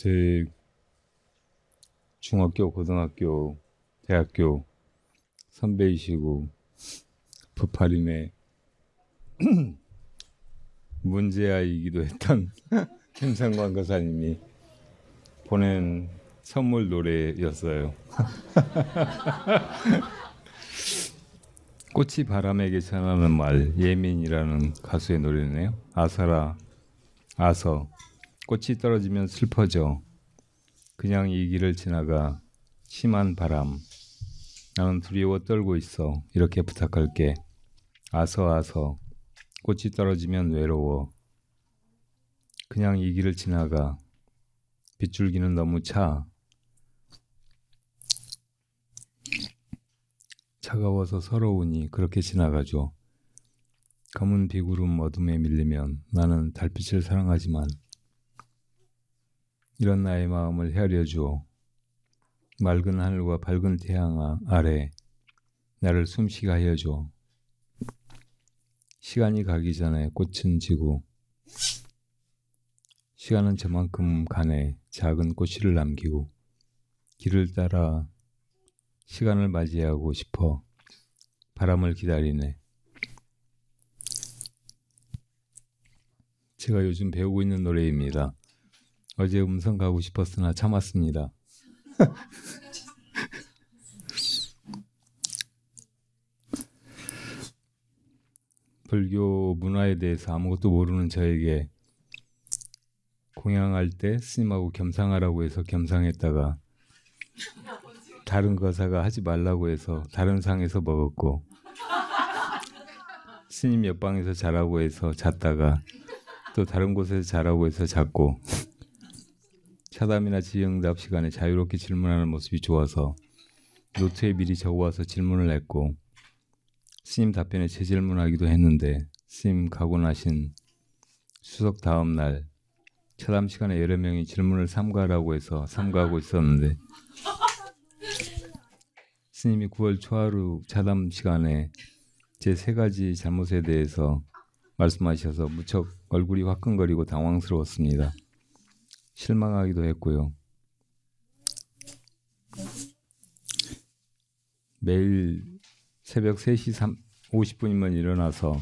제 중학교, 고등학교, 대학교 선배이시고 버파림의 문제아이기도 했던 김성관 거사님이 보낸 선물 노래였어요. 꽃이 바람에게 전하는 말, 예민이라는 가수의 노래네요. 아서라, 아서. 꽃이 떨어지면 슬퍼져. 그냥 이 길을 지나가. 심한 바람. 나는 두려워 떨고 있어. 이렇게 부탁할게. 아서, 아서. 꽃이 떨어지면 외로워. 그냥 이 길을 지나가. 빗줄기는 너무 차. 차가워서 서러우니 그렇게 지나가죠. 검은 비구름 어둠에 밀리면 나는 달빛을 사랑하지만 이런 나의 마음을 헤아려주어. 맑은 하늘과 밝은 태양 아래 나를 숨쉬게 하여줘. 시간이 가기 전에 꽃은 지고 시간은 저만큼 가네 작은 꽃씨를 남기고 길을 따라 시간을 맞이하고 싶어 바람을 기다리네. 제가 요즘 배우고 있는 노래입니다. 어제 음성 가고 싶었으나 참았습니다. 불교 문화에 대해서 아무것도 모르는 저에게 공양할 때 스님하고 겸상하라고 해서 겸상했다가 다른 거사가 하지 말라고 해서 다른 상에서 먹었고 스님 옆방에서 자라고 해서 잤다가 또 다른 곳에서 자라고 해서 잤고 차담이나 질의응답 시간에 자유롭게 질문하는 모습이 좋아서 노트에 미리 적어와서 질문을 했고 스님 답변에 재질문하기도 했는데 스님 가고 나신 추석 다음 날 차담 시간에 여러 명이 질문을 삼가라고 해서 삼가하고 있었는데 스님이 9월 초하루 차담 시간에 제 3가지 잘못에 대해서 말씀하셔서 무척 얼굴이 화끈거리고 당황스러웠습니다. 실망하기도 했고요. 매일 새벽 3시 50분이면 일어나서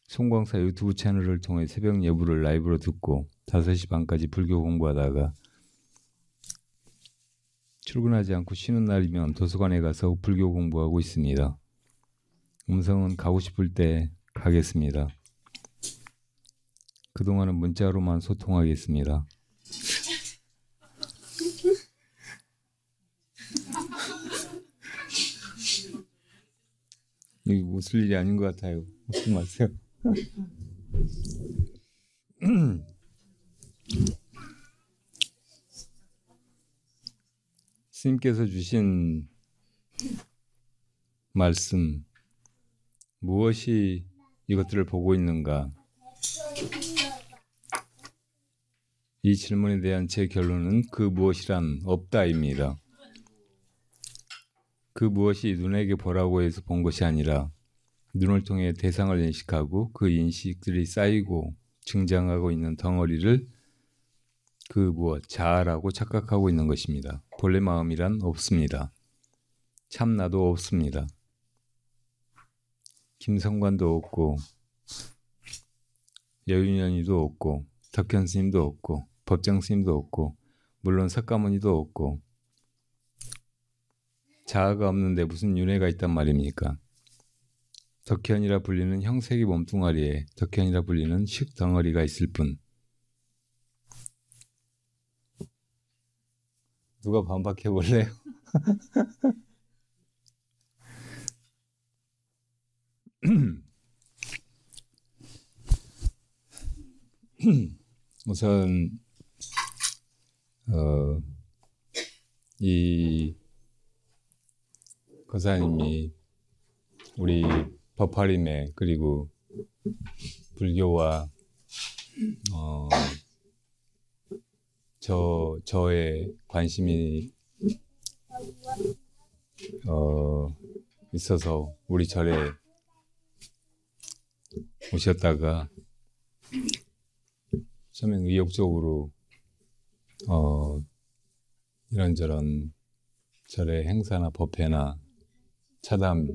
송광사 유튜브 채널을 통해 새벽 예불을 라이브로 듣고 5시 반까지 불교 공부하다가 출근하지 않고 쉬는 날이면 도서관에 가서 불교 공부하고 있습니다. 음성은 가고 싶을 때 가겠습니다. 그동안은 문자로만 소통하겠습니다. 이거 웃을 일이 아닌 것 같아요. 웃지 마세요. 스님께서 주신 말씀, 무엇이 이것들을 보고 있는가? 이 질문에 대한 제 결론은 그 무엇이란 없다입니다. 그 무엇이 눈에게 보라고 해서 본 것이 아니라 눈을 통해 대상을 인식하고 그 인식들이 쌓이고 증장하고 있는 덩어리를 그 무엇, 자아라고 착각하고 있는 것입니다. 본래 마음이란 없습니다. 참 나도 없습니다. 김성관도 없고 여윤연이도 없고 덕현 스님도 없고 법정 스님도 없고 물론 석가모니도 없고 자아가 없는데 무슨 윤회가 있단 말입니까? 덕현이라 불리는 형색이 몸뚱아리에 덕현이라 불리는 식덩어리가 있을 뿐. 누가 반박해 볼래요? 우선 이 거사님이 우리 버파림에 그리고 불교와 저의 관심이 있어서 우리 절에 오셨다가 처음엔 의욕적으로 이런저런 절의 행사나 법회나 차담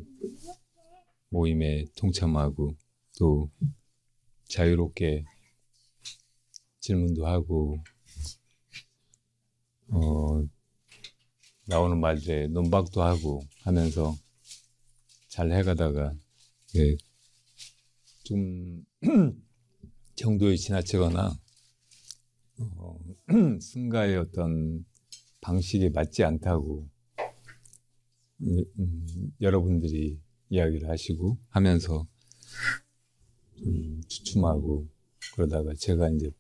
모임에 동참하고 또 자유롭게 질문도 하고 나오는 말들에 논박도 하고 하면서 잘 해가다가 좀 정도에 지나치거나 승가의 어떤 방식에 맞지 않다고 여러분들이 이야기를 하시고 하면서 주춤하고 그러다가 제가 이제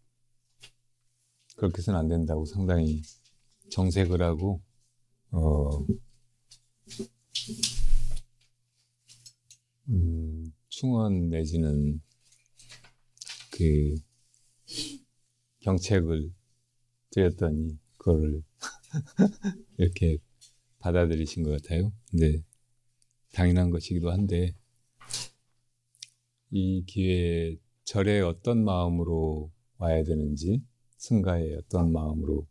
그렇게 해서는 안 된다고 상당히 정색을 하고 충원 내지는 그 경책을 드렸더니 그거를 이렇게 받아들이신 것 같아요. 근데 당연한 것이기도 한데 이 기회에 절에 어떤 마음으로 와야 되는지 승가에 어떤 마음으로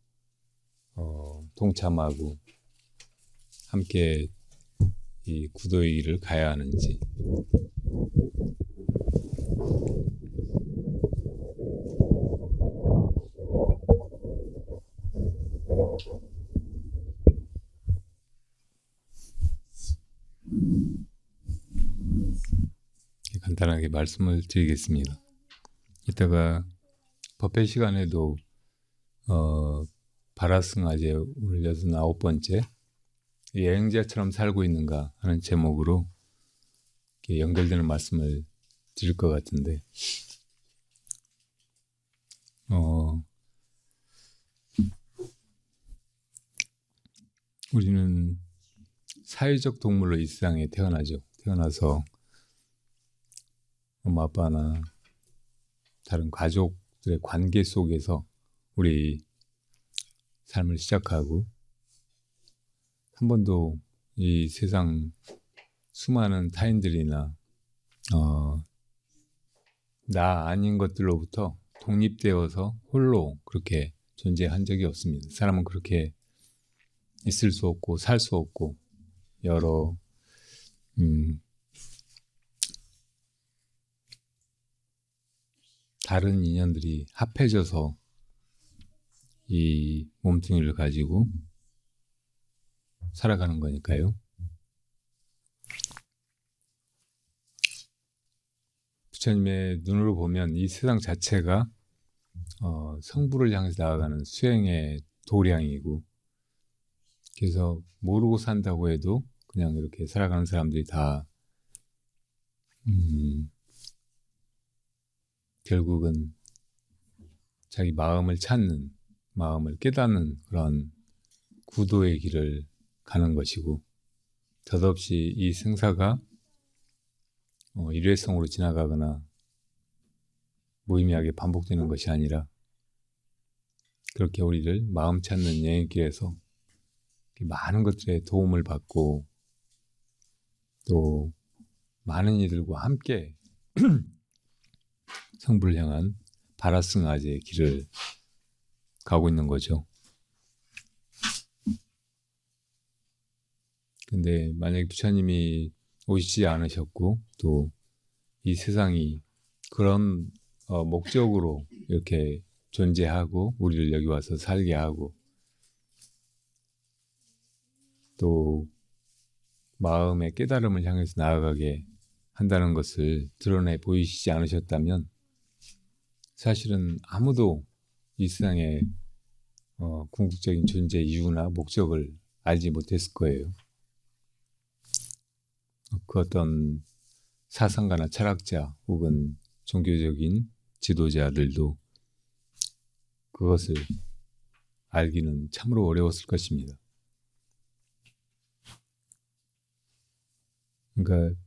동참하고 함께 이 구도의 길을 가야 하는지 간단하게 말씀을 드리겠습니다. 이따가 법회 시간에도 바라승아제 오늘 69번째 여행자처럼 살고 있는가 하는 제목으로 연결되는 말씀을 드릴 것 같은데 우리는 사회적 동물로 이 세상에 태어나죠. 태어나서 엄마 아빠나 다른 가족들의 관계 속에서 우리 삶을 시작하고 한 번도 이 세상 수많은 타인들이나 나 아닌 것들로부터 독립되어서 홀로 그렇게 존재한 적이 없습니다. 사람은 그렇게 있을 수 없고 살 수 없고 여러 다른 인연들이 합해져서 이 몸뚱이를 가지고 살아가는 거니까요. 부처님의 눈으로 보면 이 세상 자체가 성부를 향해서 나아가는 수행의 도량이고 그래서 모르고 산다고 해도 그냥 이렇게 살아가는 사람들이 다 결국은 자기 마음을 찾는, 마음을 깨닫는 그런 구도의 길을 가는 것이고 덧없이 이 생사가 일회성으로 지나가거나 무의미하게 반복되는 것이 아니라 그렇게 우리를 마음 찾는 여행길에서 많은 것들의 도움을 받고 또 많은 이들과 함께 성부를 향한 바라승아제의 길을 가고 있는 거죠. 근데 만약에 부처님이 오시지 않으셨고 또 이 세상이 그런 목적으로 이렇게 존재하고 우리를 여기 와서 살게 하고 또 마음의 깨달음을 향해서 나아가게 한다는 것을 드러내 보이시지 않으셨다면 사실은 아무도 이 세상의 궁극적인 존재 이유나 목적을 알지 못했을 거예요. 그 어떤 사상가나 철학자 혹은 종교적인 지도자들도 그것을 알기는 참으로 어려웠을 것입니다. 그러니까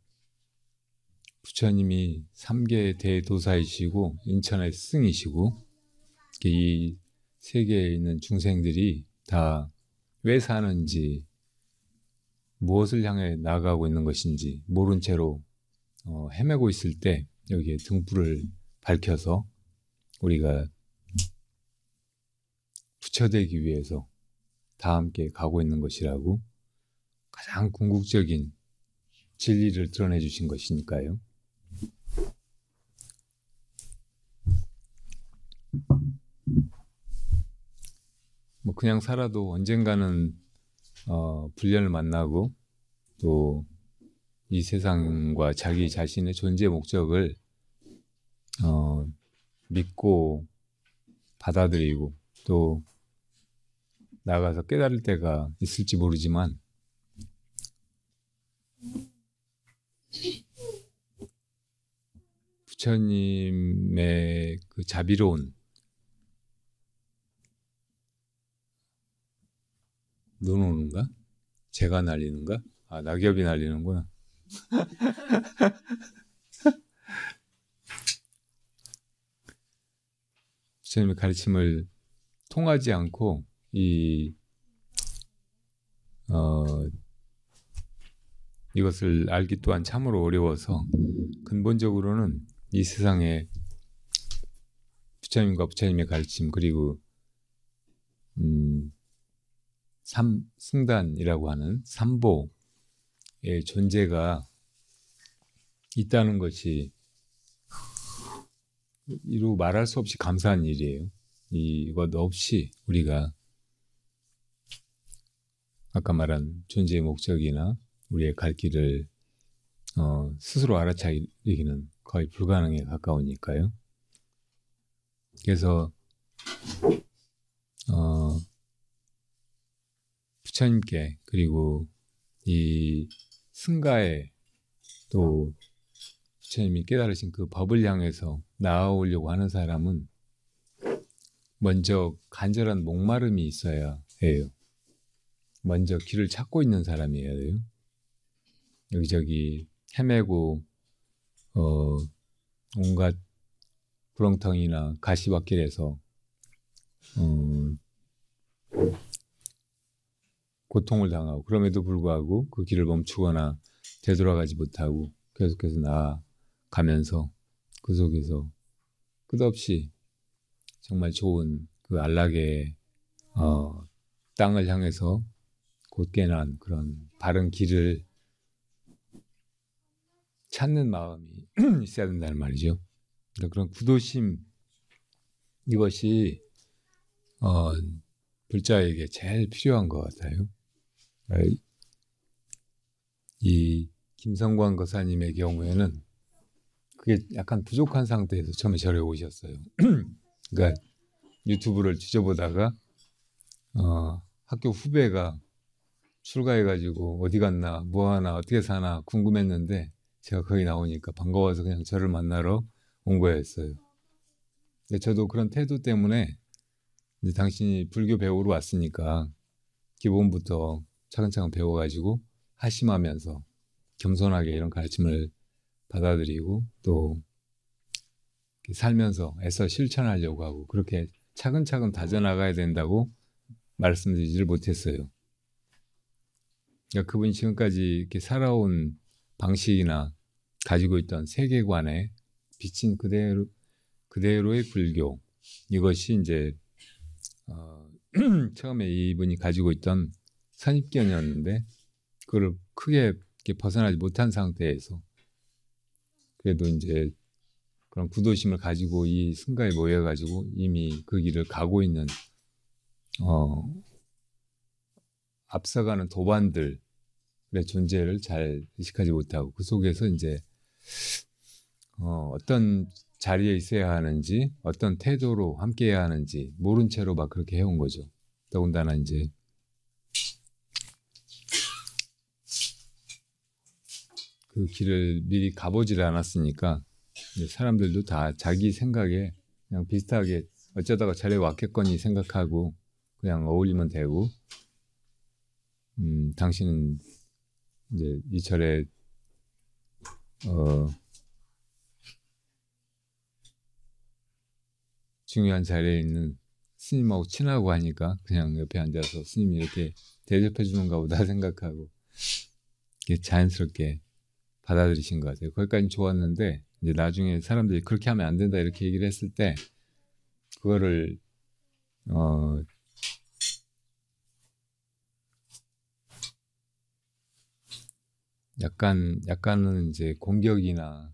부처님이 3계 대도사이시고 인천의 스승이시고 이 세계에 있는 중생들이 다 왜 사는지 무엇을 향해 나아가고 있는 것인지 모른 채로 헤매고 있을 때 여기에 등불을 밝혀서 우리가 부처되기 위해서 다 함께 가고 있는 것이라고 가장 궁극적인 진리를 드러내 주신 것이니까요. 뭐 그냥 살아도 언젠가는 불련을 만나고 또 이 세상과 자기 자신의 존재 목적을 믿고 받아들이고 또 나아가서 깨달을 때가 있을지 모르지만 부처님의 그 자비로운 눈 오는가? 재가 날리는가? 아, 낙엽이 날리는구나. 부처님의 가르침을 통하지 않고 이것을 알기 또한 참으로 어려워서 근본적으로는 이 세상에 부처님과 부처님의 가르침 그리고 승단이라고 하는 삼보의 존재가 있다는 것이 이루 말할 수 없이 감사한 일이에요. 이것 없이 우리가 아까 말한 존재의 목적이나 우리의 갈 길을 스스로 알아차리기는 거의 불가능에 가까우니까요. 그래서 부처님께 그리고 이 승가에 또 부처님이 깨달으신 그 법을 향해서 나아오려고 하는 사람은 먼저 간절한 목마름이 있어야 해요. 먼저 길을 찾고 있는 사람이어야 돼요. 여기저기 헤매고 온갖 구렁텅이나 가시밭길에서 고통을 당하고 그럼에도 불구하고 그 길을 멈추거나 되돌아가지 못하고 계속해서 나아가면서 그 속에서 끝없이 정말 좋은 그 안락의 땅을 향해서 곧게 난 그런 바른 길을 찾는 마음이 있어야 된다는 말이죠. 그러니까 그런 구도심 이것이 불자에게 제일 필요한 것 같아요. 이 김성광 거사님의 경우에는 그게 약간 부족한 상태에서 처음에 절에 오셨어요. 그러니까 유튜브를 뒤져보다가 학교 후배가 출가해가지고 어디 갔나 뭐하나 어떻게 사나 궁금했는데 제가 거기 나오니까 반가워서 그냥 저를 만나러 온 거였어요. 근데 저도 그런 태도 때문에 이제 당신이 불교 배우러 왔으니까 기본부터 차근차근 배워가지고 하심하면서 겸손하게 이런 가르침을 받아들이고 또 살면서 애써 실천하려고 하고 그렇게 차근차근 다져나가야 된다고 말씀드리지를 못했어요. 그러니까 그분이 지금까지 이렇게 살아온 방식이나 가지고 있던 세계관에 비친 그대로의 불교 이것이 이제 처음에 이분이 가지고 있던 선입견이었는데 그걸 크게 이렇게 벗어나지 못한 상태에서 그래도 이제 그런 구도심을 가지고 이 승가에 모여가지고 이미 그 길을 가고 있는 앞서가는 도반들의 존재를 잘 의식하지 못하고 그 속에서 이제 어떤 자리에 있어야 하는지 어떤 태도로 함께해야 하는지 모른 채로 막 그렇게 해온 거죠. 더군다나 이제 그 길을 미리 가보질 않았으니까 이제 사람들도 다 자기 생각에 그냥 비슷하게 어쩌다가 절에 왔겠거니 생각하고 그냥 어울리면 되고 당신은 이제 이 절에 중요한 자리에 있는 스님하고 친하고 하니까 그냥 옆에 앉아서 스님이 이렇게 대접해 주는가 보다 생각하고 이게 자연스럽게 받아들이신 것 같아요. 거기까지는 좋았는데 이제 나중에 사람들이 그렇게 하면 안 된다 이렇게 얘기를 했을 때 그거를 약간은 이제 공격이나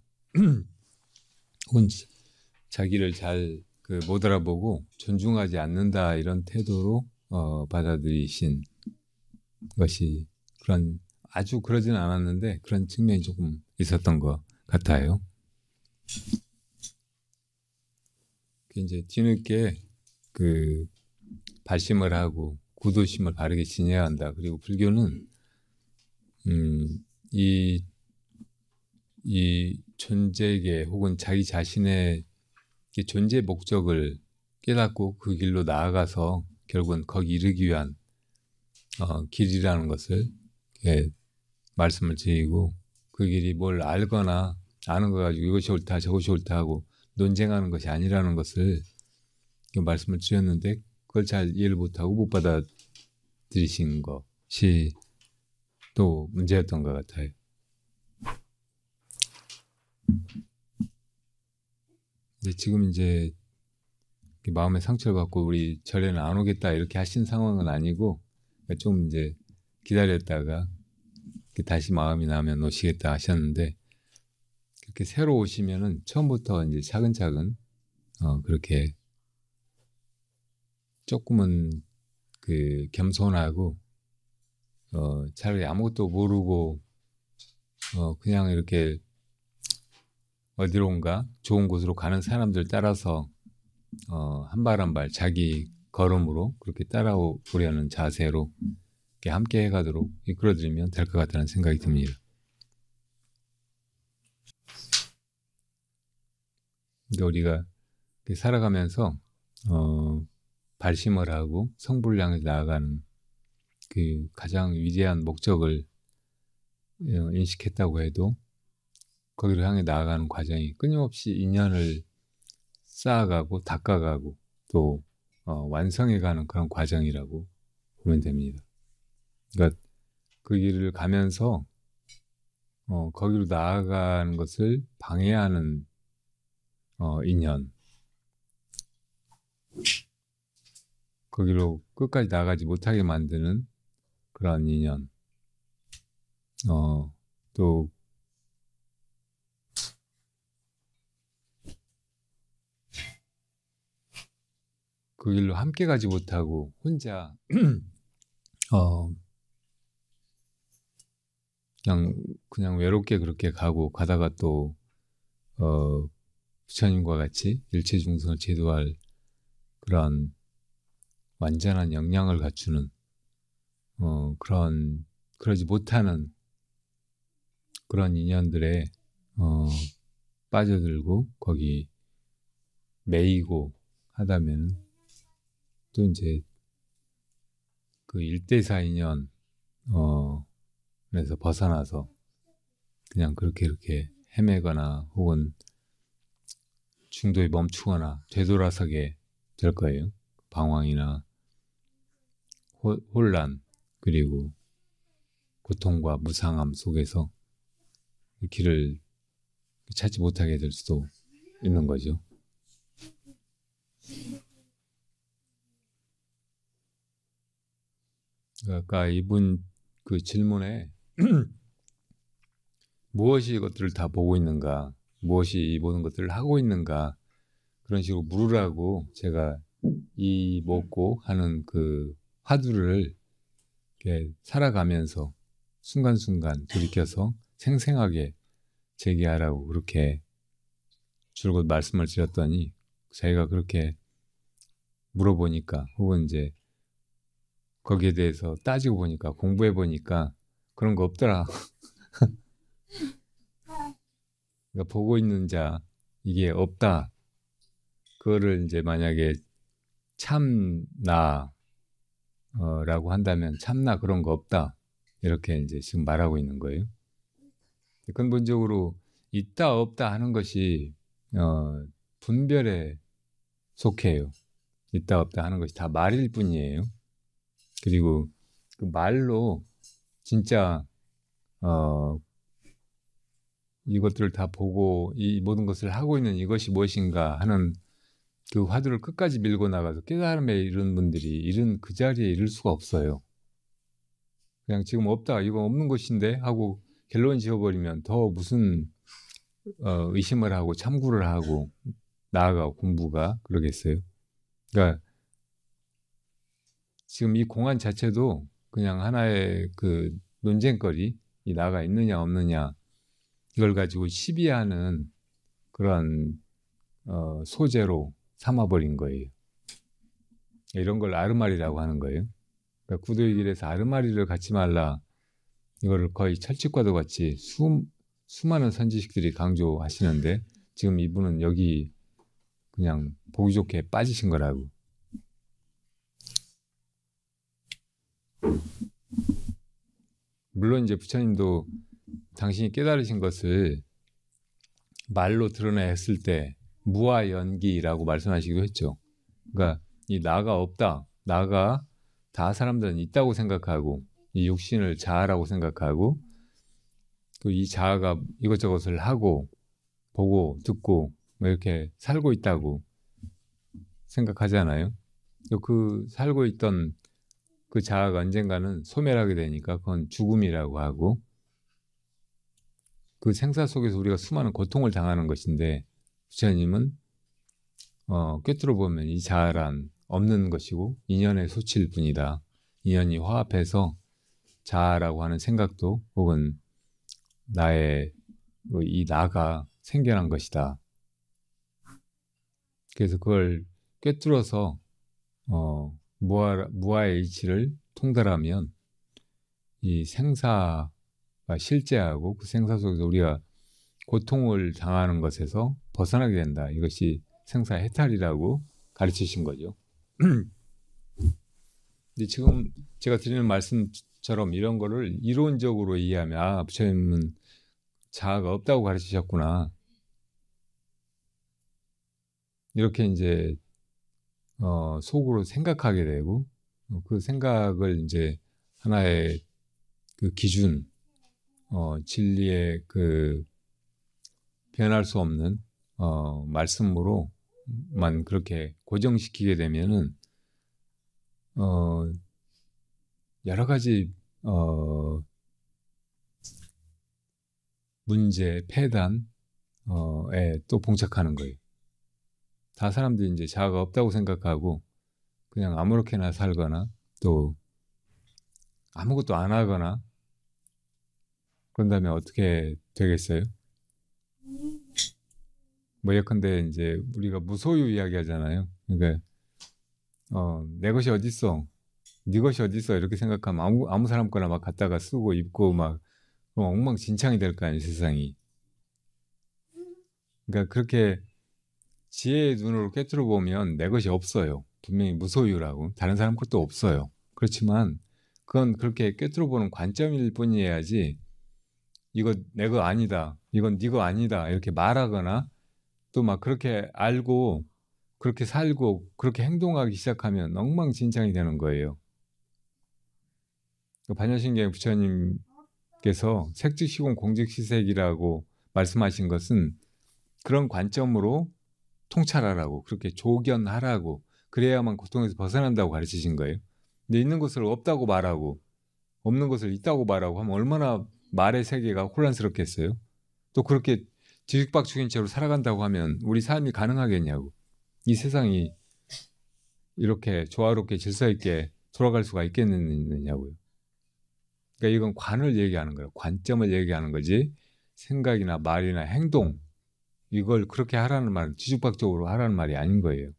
혹은 자기를 잘 못 알아보고 존중하지 않는다 이런 태도로 받아들이신 것이 그런 아주 그러지는 않았는데 그런 측면이 조금 있었던 것 같아요. 이제 뒤늦게 발심을 하고 구도심을 바르게 지내야 한다. 그리고 불교는 이 존재계 혹은 자기 자신의 존재 목적을 깨닫고 그 길로 나아가서 결국은 거기 이르기 위한 길이라는 것을 말씀을 드리고, 그 길이 뭘 알거나 아는 거 가지고 이것이 옳다 저것이 옳다 하고 논쟁하는 것이 아니라는 것을 말씀을 드렸는데 그걸 잘 이해를 못하고 못 받아들이신 것이 또 문제였던 것 같아요. 근데 지금 이제 마음의 상처를 받고 우리 절에는 안 오겠다 이렇게 하신 상황은 아니고 좀 이제 기다렸다가 다시 마음이 나면 오시겠다 하셨는데, 그렇게 새로 오시면은 처음부터 이제 차근차근 그렇게 조금은 겸손하고 차라리 아무것도 모르고 그냥 이렇게 어디론가 좋은 곳으로 가는 사람들 따라서 한 발 한 발 자기 걸음으로 그렇게 따라오려는 자세로 이렇게 함께 해가도록 이끌어드리면 될 것 같다는 생각이 듭니다. 그러니까 우리가 살아가면서 발심을 하고 성불을 향해 나아가는 그 가장 위대한 목적을 인식했다고 해도 거기를 향해 나아가는 과정이 끊임없이 인연을 쌓아가고 닦아가고 또 완성해가는 그런 과정이라고 보면 됩니다. 그러니까 그 길을 가면서 거기로 나아가는 것을 방해하는 인연, 거기로 끝까지 나가지 못하게 만드는 그런 인연, 또 그 길로 함께 가지 못하고 혼자 그냥 외롭게 그렇게 가다가 또 부처님과 같이 일체 중생을 제도할 그런 완전한 역량을 갖추는 그러지 못하는 그런 인연들에 빠져들고 거기 매이고 하다면 또 이제 그 1대4 인연에서 벗어나서 그냥 그렇게 이렇게 헤매거나 혹은 중도에 멈추거나 되돌아서게 될 거예요. 방황이나 혼란 그리고 고통과 무상함 속에서 그 길을 찾지 못하게 될 수도 있는 거죠. 아까 이분 그 질문에 무엇이 이것들을 다 보고 있는가, 무엇이 이 모든 것들을 하고 있는가 그런 식으로 물으라고 제가 이 먹고 하는 그 화두를 이렇게 살아가면서 순간순간 돌이켜서 생생하게 제기하라고 그렇게 줄곧 말씀을 드렸더니 자기가 그렇게 물어보니까 혹은 이제 거기에 대해서 따지고 보니까 공부해 보니까 그런 거 없더라. 그러니까 보고 있는 자 이게 없다. 그거를 이제 만약에 참나 라고 한다면 참나 그런 거 없다. 이렇게 이제 지금 말하고 있는 거예요. 근본적으로 있다 없다 하는 것이 분별에 속해요. 있다 없다 하는 것이 다 말일 뿐이에요. 그리고 그 말로 진짜 이것들을 다 보고 이 모든 것을 하고 있는 이것이 무엇인가 하는 그 화두를 끝까지 밀고 나가서 깨달음에 이른 분들이 이른 그 자리에 이를 수가 없어요. 그냥 지금 없다 이거 없는 것인데 하고 결론 지어버리면 더 무슨 의심을 하고 참고를 하고 나아가 공부가 그러겠어요. 그러니까 지금 이 공안 자체도 그냥 하나의 그 논쟁거리, 이 나가 있느냐 없느냐 이걸 가지고 시비하는 그런 소재로 삼아버린 거예요. 이런 걸 아르마리라고 하는 거예요. 그러니까 구도의 길에서 아르마리를 갖지 말라. 이거를 거의 철칙과도 같이 수많은 선지식들이 강조하시는데 지금 이분은 여기 그냥 보기 좋게 빠지신 거라고. 물론 이제 부처님도 당신이 깨달으신 것을 말로 드러내야 했을 때 무아연기라고 말씀하시기도 했죠. 그러니까 이 나가 없다. 나가 다 사람들은 있다고 생각하고 이 육신을 자아라고 생각하고 또 이 자아가 이것저것을 하고 보고 듣고 뭐 이렇게 살고 있다고 생각하잖아요. 그 살고 있던 그 자아가 언젠가는 소멸하게 되니까 그건 죽음이라고 하고 그 생사 속에서 우리가 수많은 고통을 당하는 것인데 부처님은 꿰뚫어 보면 이 자아란 없는 것이고 인연의 소치일 뿐이다. 인연이 화합해서 자아라고 하는 생각도 혹은 나의 이 나가 생겨난 것이다. 그래서 그걸 꿰뚫어서 무아의 이치를 통달하면 이 생사가 실제하고 그 생사 속에서 우리가 고통을 당하는 것에서 벗어나게 된다. 이것이 생사 해탈이라고 가르치신 거죠. 근데 지금 제가 드리는 말씀처럼 이런 거를 이론적으로 이해하면 부처님은 자아가 없다고 가르치셨구나. 이렇게 이제 속으로 생각하게 되고 그 생각을 이제 하나의 그 기준, 진리의 그 변할 수 없는 말씀으로만 그렇게 고정시키게 되면은 여러 가지 문제, 폐단에 또 봉착하는 거예요. 다 사람들이 이제 자아가 없다고 생각하고 그냥 아무렇게나 살거나 또 아무것도 안 하거나 그런다면 어떻게 되겠어요? 뭐 예컨대 이제 우리가 무소유 이야기 하잖아요. 그러니까 내 것이 어딨어? 네 것이 어딨어? 이렇게 생각하면 아무 사람 거나 막 갖다가 쓰고 입고 막 엉망진창이 될 거 아니에요, 세상이. 그러니까 그렇게 지혜의 눈으로 꿰뚫어 보면 내 것이 없어요. 분명히 무소유라고. 다른 사람 것도 없어요. 그렇지만 그건 그렇게 꿰뚫어 보는 관점일 뿐이어야지 이거 내 거 아니다. 이건 네 거 아니다. 이렇게 말하거나 또 막 그렇게 알고 그렇게 살고 그렇게 행동하기 시작하면 엉망진창이 되는 거예요. 반야신경 부처님께서 색즉시공 공즉시색이라고 말씀하신 것은 그런 관점으로 통찰하라고 그렇게 조견하라고 그래야만 고통에서 벗어난다고 가르치신 거예요. 근데 있는 것을 없다고 말하고 없는 것을 있다고 말하고 하면 얼마나 말의 세계가 혼란스럽겠어요. 또 그렇게 뒤죽박죽인 채로 살아간다고 하면 우리 삶이 가능하겠냐고. 이 세상이 이렇게 조화롭게 질서 있게 돌아갈 수가 있겠느냐고요. 그러니까 이건 관을 얘기하는 거예요. 관점을 얘기하는 거지 생각이나 말이나 행동 이걸 그렇게 하라는 말, 뒤죽박죽으로 하라는 말이 아닌 거예요.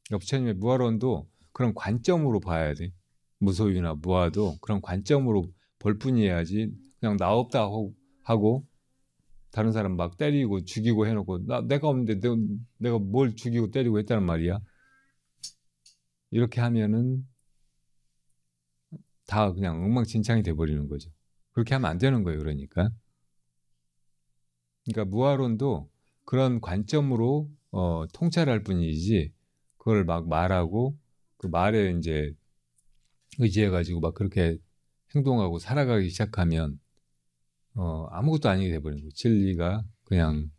그러니까 부처님의 무아론도 그런 관점으로 봐야 돼. 무소유나 무아도 그런 관점으로 볼 뿐이어야지 그냥 나 없다 하고 다른 사람 막 때리고 죽이고 해놓고 내가 없는데 내가 뭘 죽이고 때리고 했다는 말이야. 이렇게 하면은 다 그냥 엉망진창이 돼버리는 거죠. 그렇게 하면 안 되는 거예요. 그러니까 무아론도 그런 관점으로 통찰할 뿐이지 그걸 막 말하고 그 말에 이제 의지해가지고 막 그렇게 행동하고 살아가기 시작하면 아무것도 아니게 돼버리는 거예요. 진리가 그냥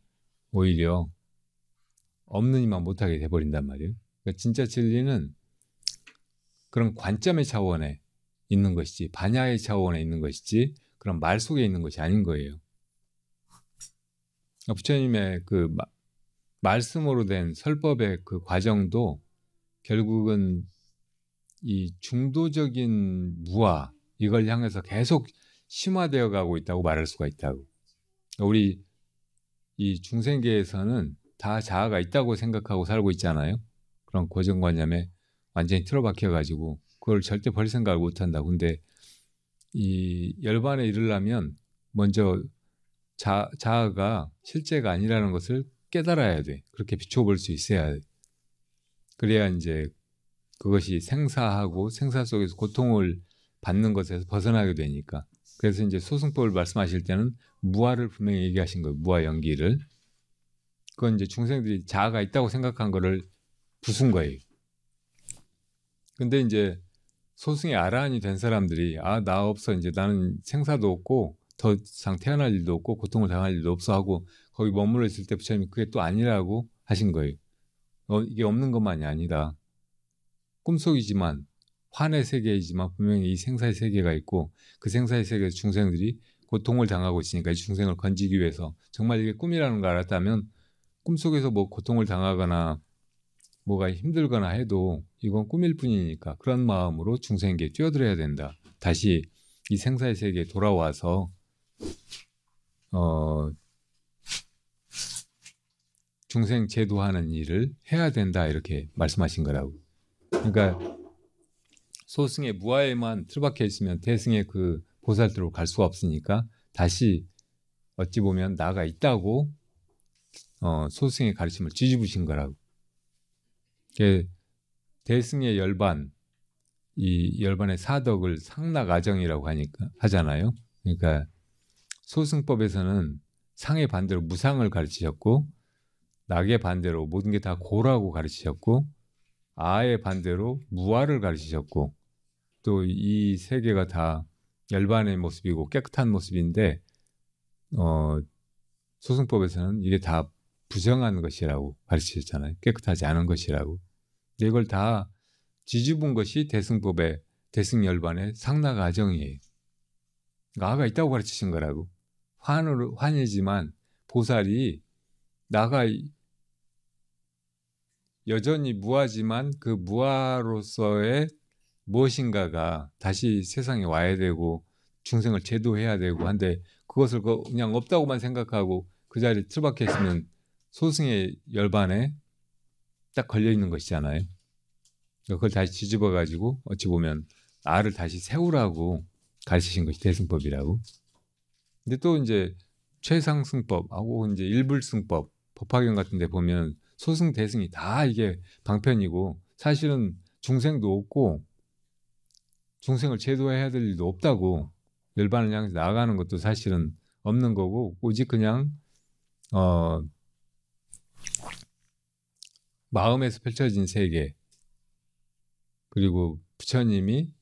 오히려 없는 이만 못하게 돼버린단 말이에요. 그러니까 진짜 진리는 그런 관점의 차원에 있는 것이지 반야의 차원에 있는 것이지 그런 말 속에 있는 것이 아닌 거예요. 부처님의 그 말씀으로 된 설법의 그 과정도 결국은 이 중도적인 무아 이걸 향해서 계속 심화되어 가고 있다고 말할 수가 있다고. 우리 이 중생계에서는 다 자아가 있다고 생각하고 살고 있잖아요. 그런 고정관념에 완전히 틀어박혀 가지고 그걸 절대 버릴 생각을 못 한다. 근데 이 열반에 이르려면 먼저 자아가 실제가 아니라는 것을 깨달아야 돼. 그렇게 비춰볼 수 있어야 돼. 그래야 이제 그것이 생사하고 생사 속에서 고통을 받는 것에서 벗어나게 되니까. 그래서 이제 소승법을 말씀하실 때는 무아를 분명히 얘기하신 거예요. 무아 연기를. 그건 이제 중생들이 자아가 있다고 생각한 거를 부순 거예요. 근데 이제 소승의 아라한이 된 사람들이 나 없어. 이제 나는 생사도 없고 더 이상 태어날 일도 없고 고통을 당할 일도 없어 하고 거기 머물러 있을 때 부처님이 그게 또 아니라고 하신 거예요. 이게 없는 것만이 아니다. 꿈속이지만 환의 세계이지만 분명히 이 생사의 세계가 있고 그 생사의 세계에서 중생들이 고통을 당하고 있으니까 이 중생을 건지기 위해서 정말 이게 꿈이라는 걸 알았다면 꿈속에서 뭐 고통을 당하거나 뭐가 힘들거나 해도 이건 꿈일 뿐이니까 그런 마음으로 중생에게 뛰어들어야 된다. 다시 이 생사의 세계에 돌아와서 중생 제도하는 일을 해야 된다 이렇게 말씀하신 거라고. 그러니까 소승의 무아에만 틀박혀 있으면 대승의 그 보살들로 갈 수가 없으니까 다시 어찌 보면 나가 있다고 소승의 가르침을 뒤집으신 거라고. 대승의 열반, 이 열반의 사덕을 상락아정이라고 하잖아요. 그러니까 소승법에서는 상의 반대로 무상을 가르치셨고 낙의 반대로 모든 게 다 고라고 가르치셨고 아의 반대로 무아를 가르치셨고 또 이 세 개가 다 열반의 모습이고 깨끗한 모습인데 소승법에서는 이게 다 부정한 것이라고 가르치셨잖아요. 깨끗하지 않은 것이라고. 근데 이걸 다 뒤집은 것이 대승법의 대승열반의 상락아정이에요. 나가 있다고 가르치신 거라고. 환이지만 보살이 나가 여전히 무아지만 그 무아로서의 무엇인가가 다시 세상에 와야 되고 중생을 제도해야 되고 한데 그것을 그냥 없다고만 생각하고 그 자리에 틀박혀 있으면 소승의 열반에 딱 걸려 있는 것이잖아요. 그걸 다시 뒤집어 가지고 어찌 보면 나를 다시 세우라고 가르치신 것이 대승법이라고. 근데 또 이제 최상승법하고 이제 일불승법, 법화경 같은 데 보면 소승 대승이 다 이게 방편이고 사실은 중생도 없고 중생을 제도해야 될 일도 없다고 열반을 향해서 나아가는 것도 사실은 없는 거고 오직 그냥 마음에서 펼쳐진 세계 그리고 부처님이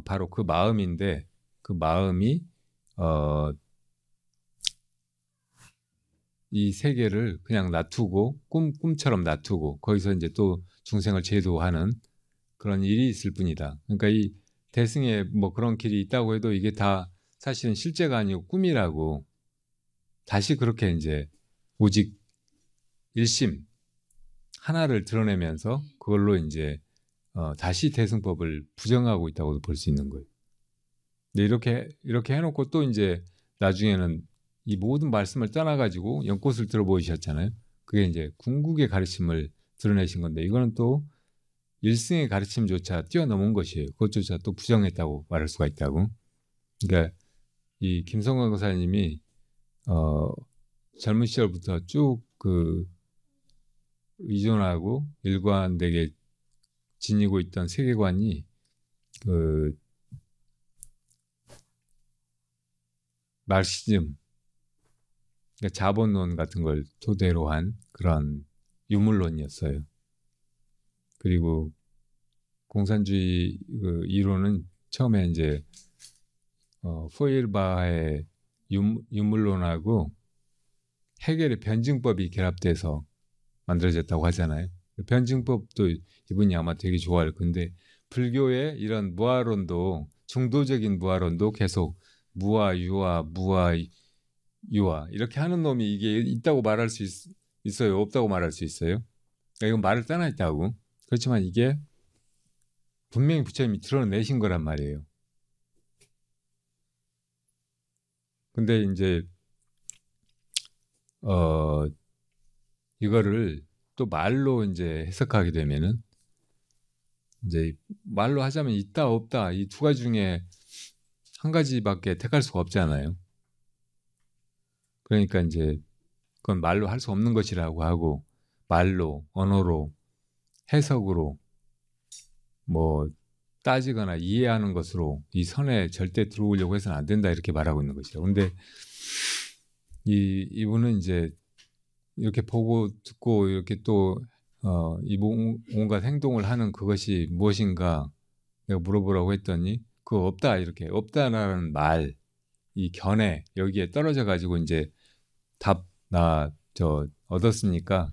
바로 그 마음인데 그 마음이 이 세계를 그냥 놔두고 꿈처럼 놔두고 거기서 이제 또 중생을 제도하는 그런 일이 있을 뿐이다. 그러니까 이 대승에 뭐 그런 길이 있다고 해도 이게 다 사실은 실제가 아니고 꿈이라고 다시 그렇게 이제 오직 일심 하나를 드러내면서 그걸로 이제 다시 대승법을 부정하고 있다고도 볼 수 있는 거예요. 근데 이렇게 해놓고 또 이제 나중에는 이 모든 말씀을 떠나가지고 연꽃을 들어보이셨잖아요. 그게 이제 궁극의 가르침을 드러내신 건데 이거는 또 일승의 가르침조차 뛰어넘은 것이에요. 그것조차 또 부정했다고 말할 수가 있다고. 그러니까 이 김성관 교사님이 젊은 시절부터 쭉 그 의존하고 일관되게 지니고 있던 세계관이 그 마르시즘, 그러니까 자본론 같은 걸 토대로 한 그런 유물론이었어요. 그리고 공산주의 그 이론은 처음에 이제 포일바의 유물론하고 헤겔의 변증법이 결합돼서 만들어졌다고 하잖아요. 변증법도 이분이 아마 되게 좋아할 건데 불교의 이런 무아론도 중도적인 무아론도 계속 무아 유아 무아 유아 이렇게 하는 놈이 이게 있다고 말할 수 있어요? 없다고 말할 수 있어요? 그러니까 이건 말을 떠나있다고. 그렇지만 이게 분명히 부처님이 드러내신 거란 말이에요. 근데 이제 이거를 또 말로 이제 해석하게 되면은 이제 말로 하자면 있다 없다 이 두 가지 중에 한 가지밖에 택할 수가 없잖아요. 그러니까 이제 그건 말로 할 수 없는 것이라고 하고 말로 언어로 해석으로 뭐 따지거나 이해하는 것으로 이 선에 절대 들어오려고 해서는 안 된다 이렇게 말하고 있는 것이죠. 근데 이분은 이제 이렇게 보고 듣고 이렇게 또 이 온갖 행동을 하는 그것이 무엇인가 내가 물어보라고 했더니 그거 없다 이렇게 없다라는 말 이 견해 여기에 떨어져 가지고 이제 답 나 저 얻었으니까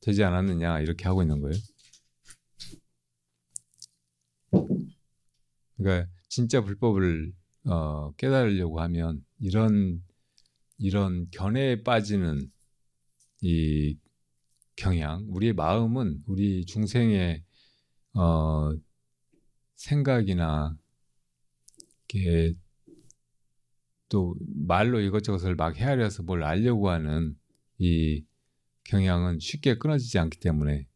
되지 않았느냐 이렇게 하고 있는 거예요. 그러니까 진짜 불법을 깨달으려고 하면 이런 견해에 빠지는 이 경향, 우리의 마음은 우리 중생의 생각이나 이렇게 또 말로 이것저것을 막 헤아려서 뭘 알려고 하는 이 경향은 쉽게 끊어지지 않기 때문에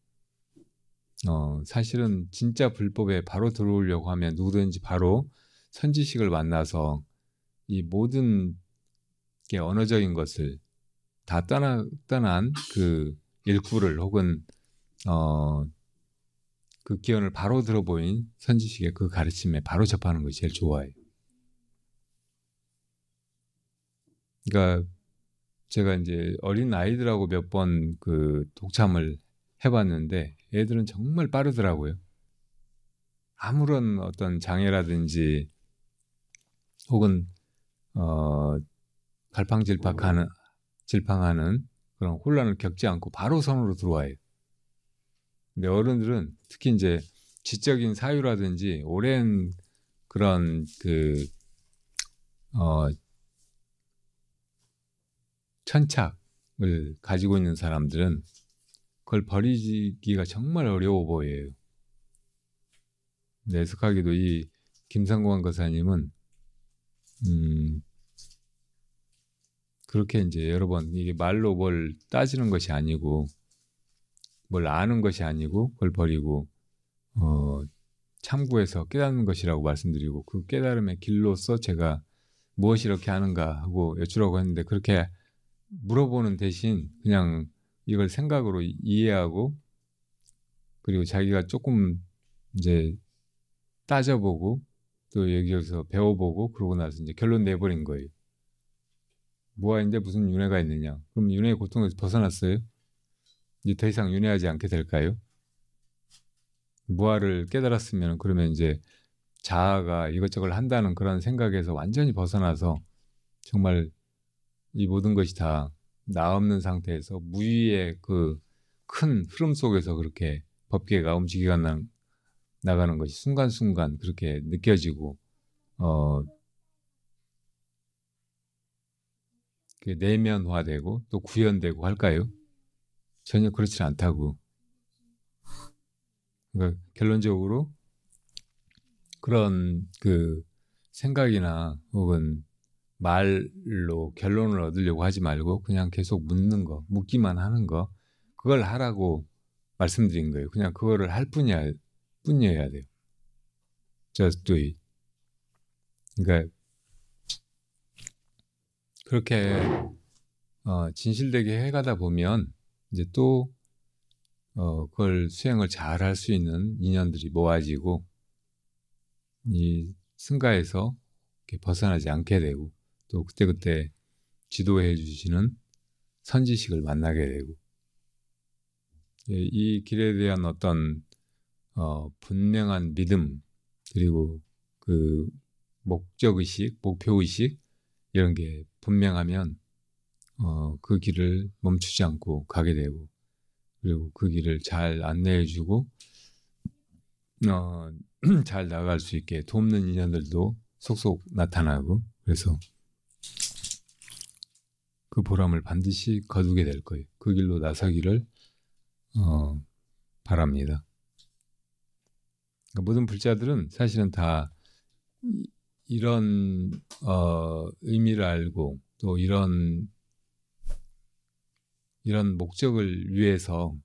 사실은 진짜 불법에 바로 들어오려고 하면 누구든지 바로 선지식을 만나서 이 모든 게 언어적인 것을 다 떠난 그 일구를 혹은 그 기원을 바로 들어보인 선지식의 그 가르침에 바로 접하는 것이 제일 좋아요. 그러니까 제가 이제 어린 아이들하고 몇 번 그 독참을 해봤는데 애들은 정말 빠르더라고요. 아무런 어떤 장애라든지 혹은 갈팡질팡하는 그런 혼란을 겪지 않고 바로 선으로 들어와요. 근데 어른들은 특히 이제 지적인 사유라든지 오랜 그런 그 천착을 가지고 있는 사람들은 그걸 버리기가 정말 어려워 보여요. 애석하게도 이 김상관 거사님은 그렇게 이제 여러 번 이게 말로 뭘 따지는 것이 아니고 뭘 아는 것이 아니고 그걸 버리고 참고해서 깨닫는 것이라고 말씀드리고 그 깨달음의 길로서 제가 무엇이 이렇게 하는가 하고 여쭈라고 했는데 그렇게 물어보는 대신 그냥 이걸 생각으로 이해하고 그리고 자기가 조금 이제 따져보고 또 여기서 배워보고 그러고 나서 이제 결론 내버린 거예요. 무아인데 무슨 윤회가 있느냐? 그럼 윤회의 고통에서 벗어났어요? 이제 더 이상 윤회하지 않게 될까요? 무아를 깨달았으면 그러면 이제 자아가 이것저것 한다는 그런 생각에서 완전히 벗어나서 정말 이 모든 것이 다 나 없는 상태에서 무의의 그 큰 흐름 속에서 그렇게 법계가 움직여 나가는 것이 순간순간 그렇게 느껴지고 내면화되고 또 구현되고 할까요? 전혀 그렇지 않다고. 그러니까 결론적으로 그런 그 생각이나 혹은 말로 결론을 얻으려고 하지 말고 그냥 계속 묻는 거, 묻기만 하는 거 그걸 하라고 말씀드린 거예요. 그냥 그거를 할 뿐이어야 돼요. Just do it. 그러니까 그렇게 진실되게 해가다 보면 이제 또 그걸 수행을 잘 할 수 있는 인연들이 모아지고 이 승가에서 이렇게 벗어나지 않게 되고 또 그때그때 지도해 주시는 선지식을 만나게 되고 이 길에 대한 어떤 분명한 믿음 그리고 그 목적의식, 목표의식 이런 게 분명하면 그 길을 멈추지 않고 가게 되고 그리고 그 길을 잘 안내해 주고 잘 나갈 수 있게 돕는 인연들도 속속 나타나고 그래서 그 보람을 반드시 거두게 될 거예요. 그 길로 나서기를 바랍니다. 그러니까 모든 불자들은 사실은 다 이런 의미를 알고 또 이런 목적을 위해서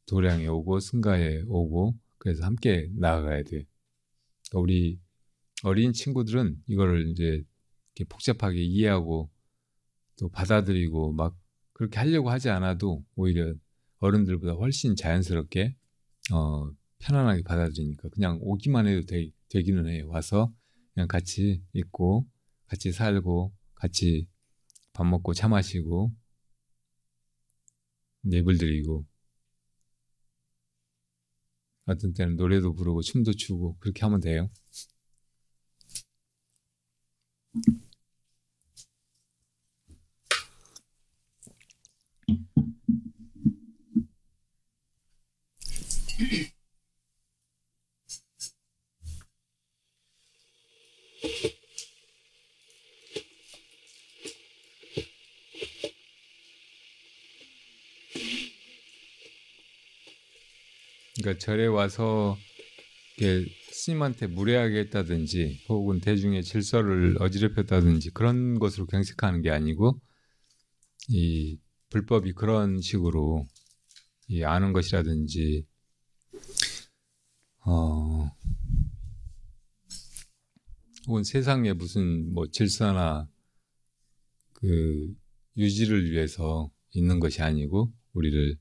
도량에 오고 승가에 오고 그래서 함께 나아가야 돼. 그러니까 우리 어린 친구들은 이거를 이제 이렇게 복잡하게 이해하고 또 받아들이고 막 그렇게 하려고 하지 않아도 오히려 어른들보다 훨씬 자연스럽게 편안하게 받아들이니까 그냥 오기만 해도 되기는 해요. 와서 그냥 같이 있고 같이 살고 같이 밥 먹고 차 마시고 예불 드리고 어떤 때는 노래도 부르고 춤도 추고 그렇게 하면 돼요. 그러니까 절에 와서 스님한테 무례하게 했다든지 혹은 대중의 질서를 어지럽혔다든지 그런 것으로 경색하는 게 아니고 이 불법이 그런 식으로 이 아는 것이라든지 혹은 세상에 무슨 뭐 질서나 그 유지를 위해서 있는 것이 아니고 우리를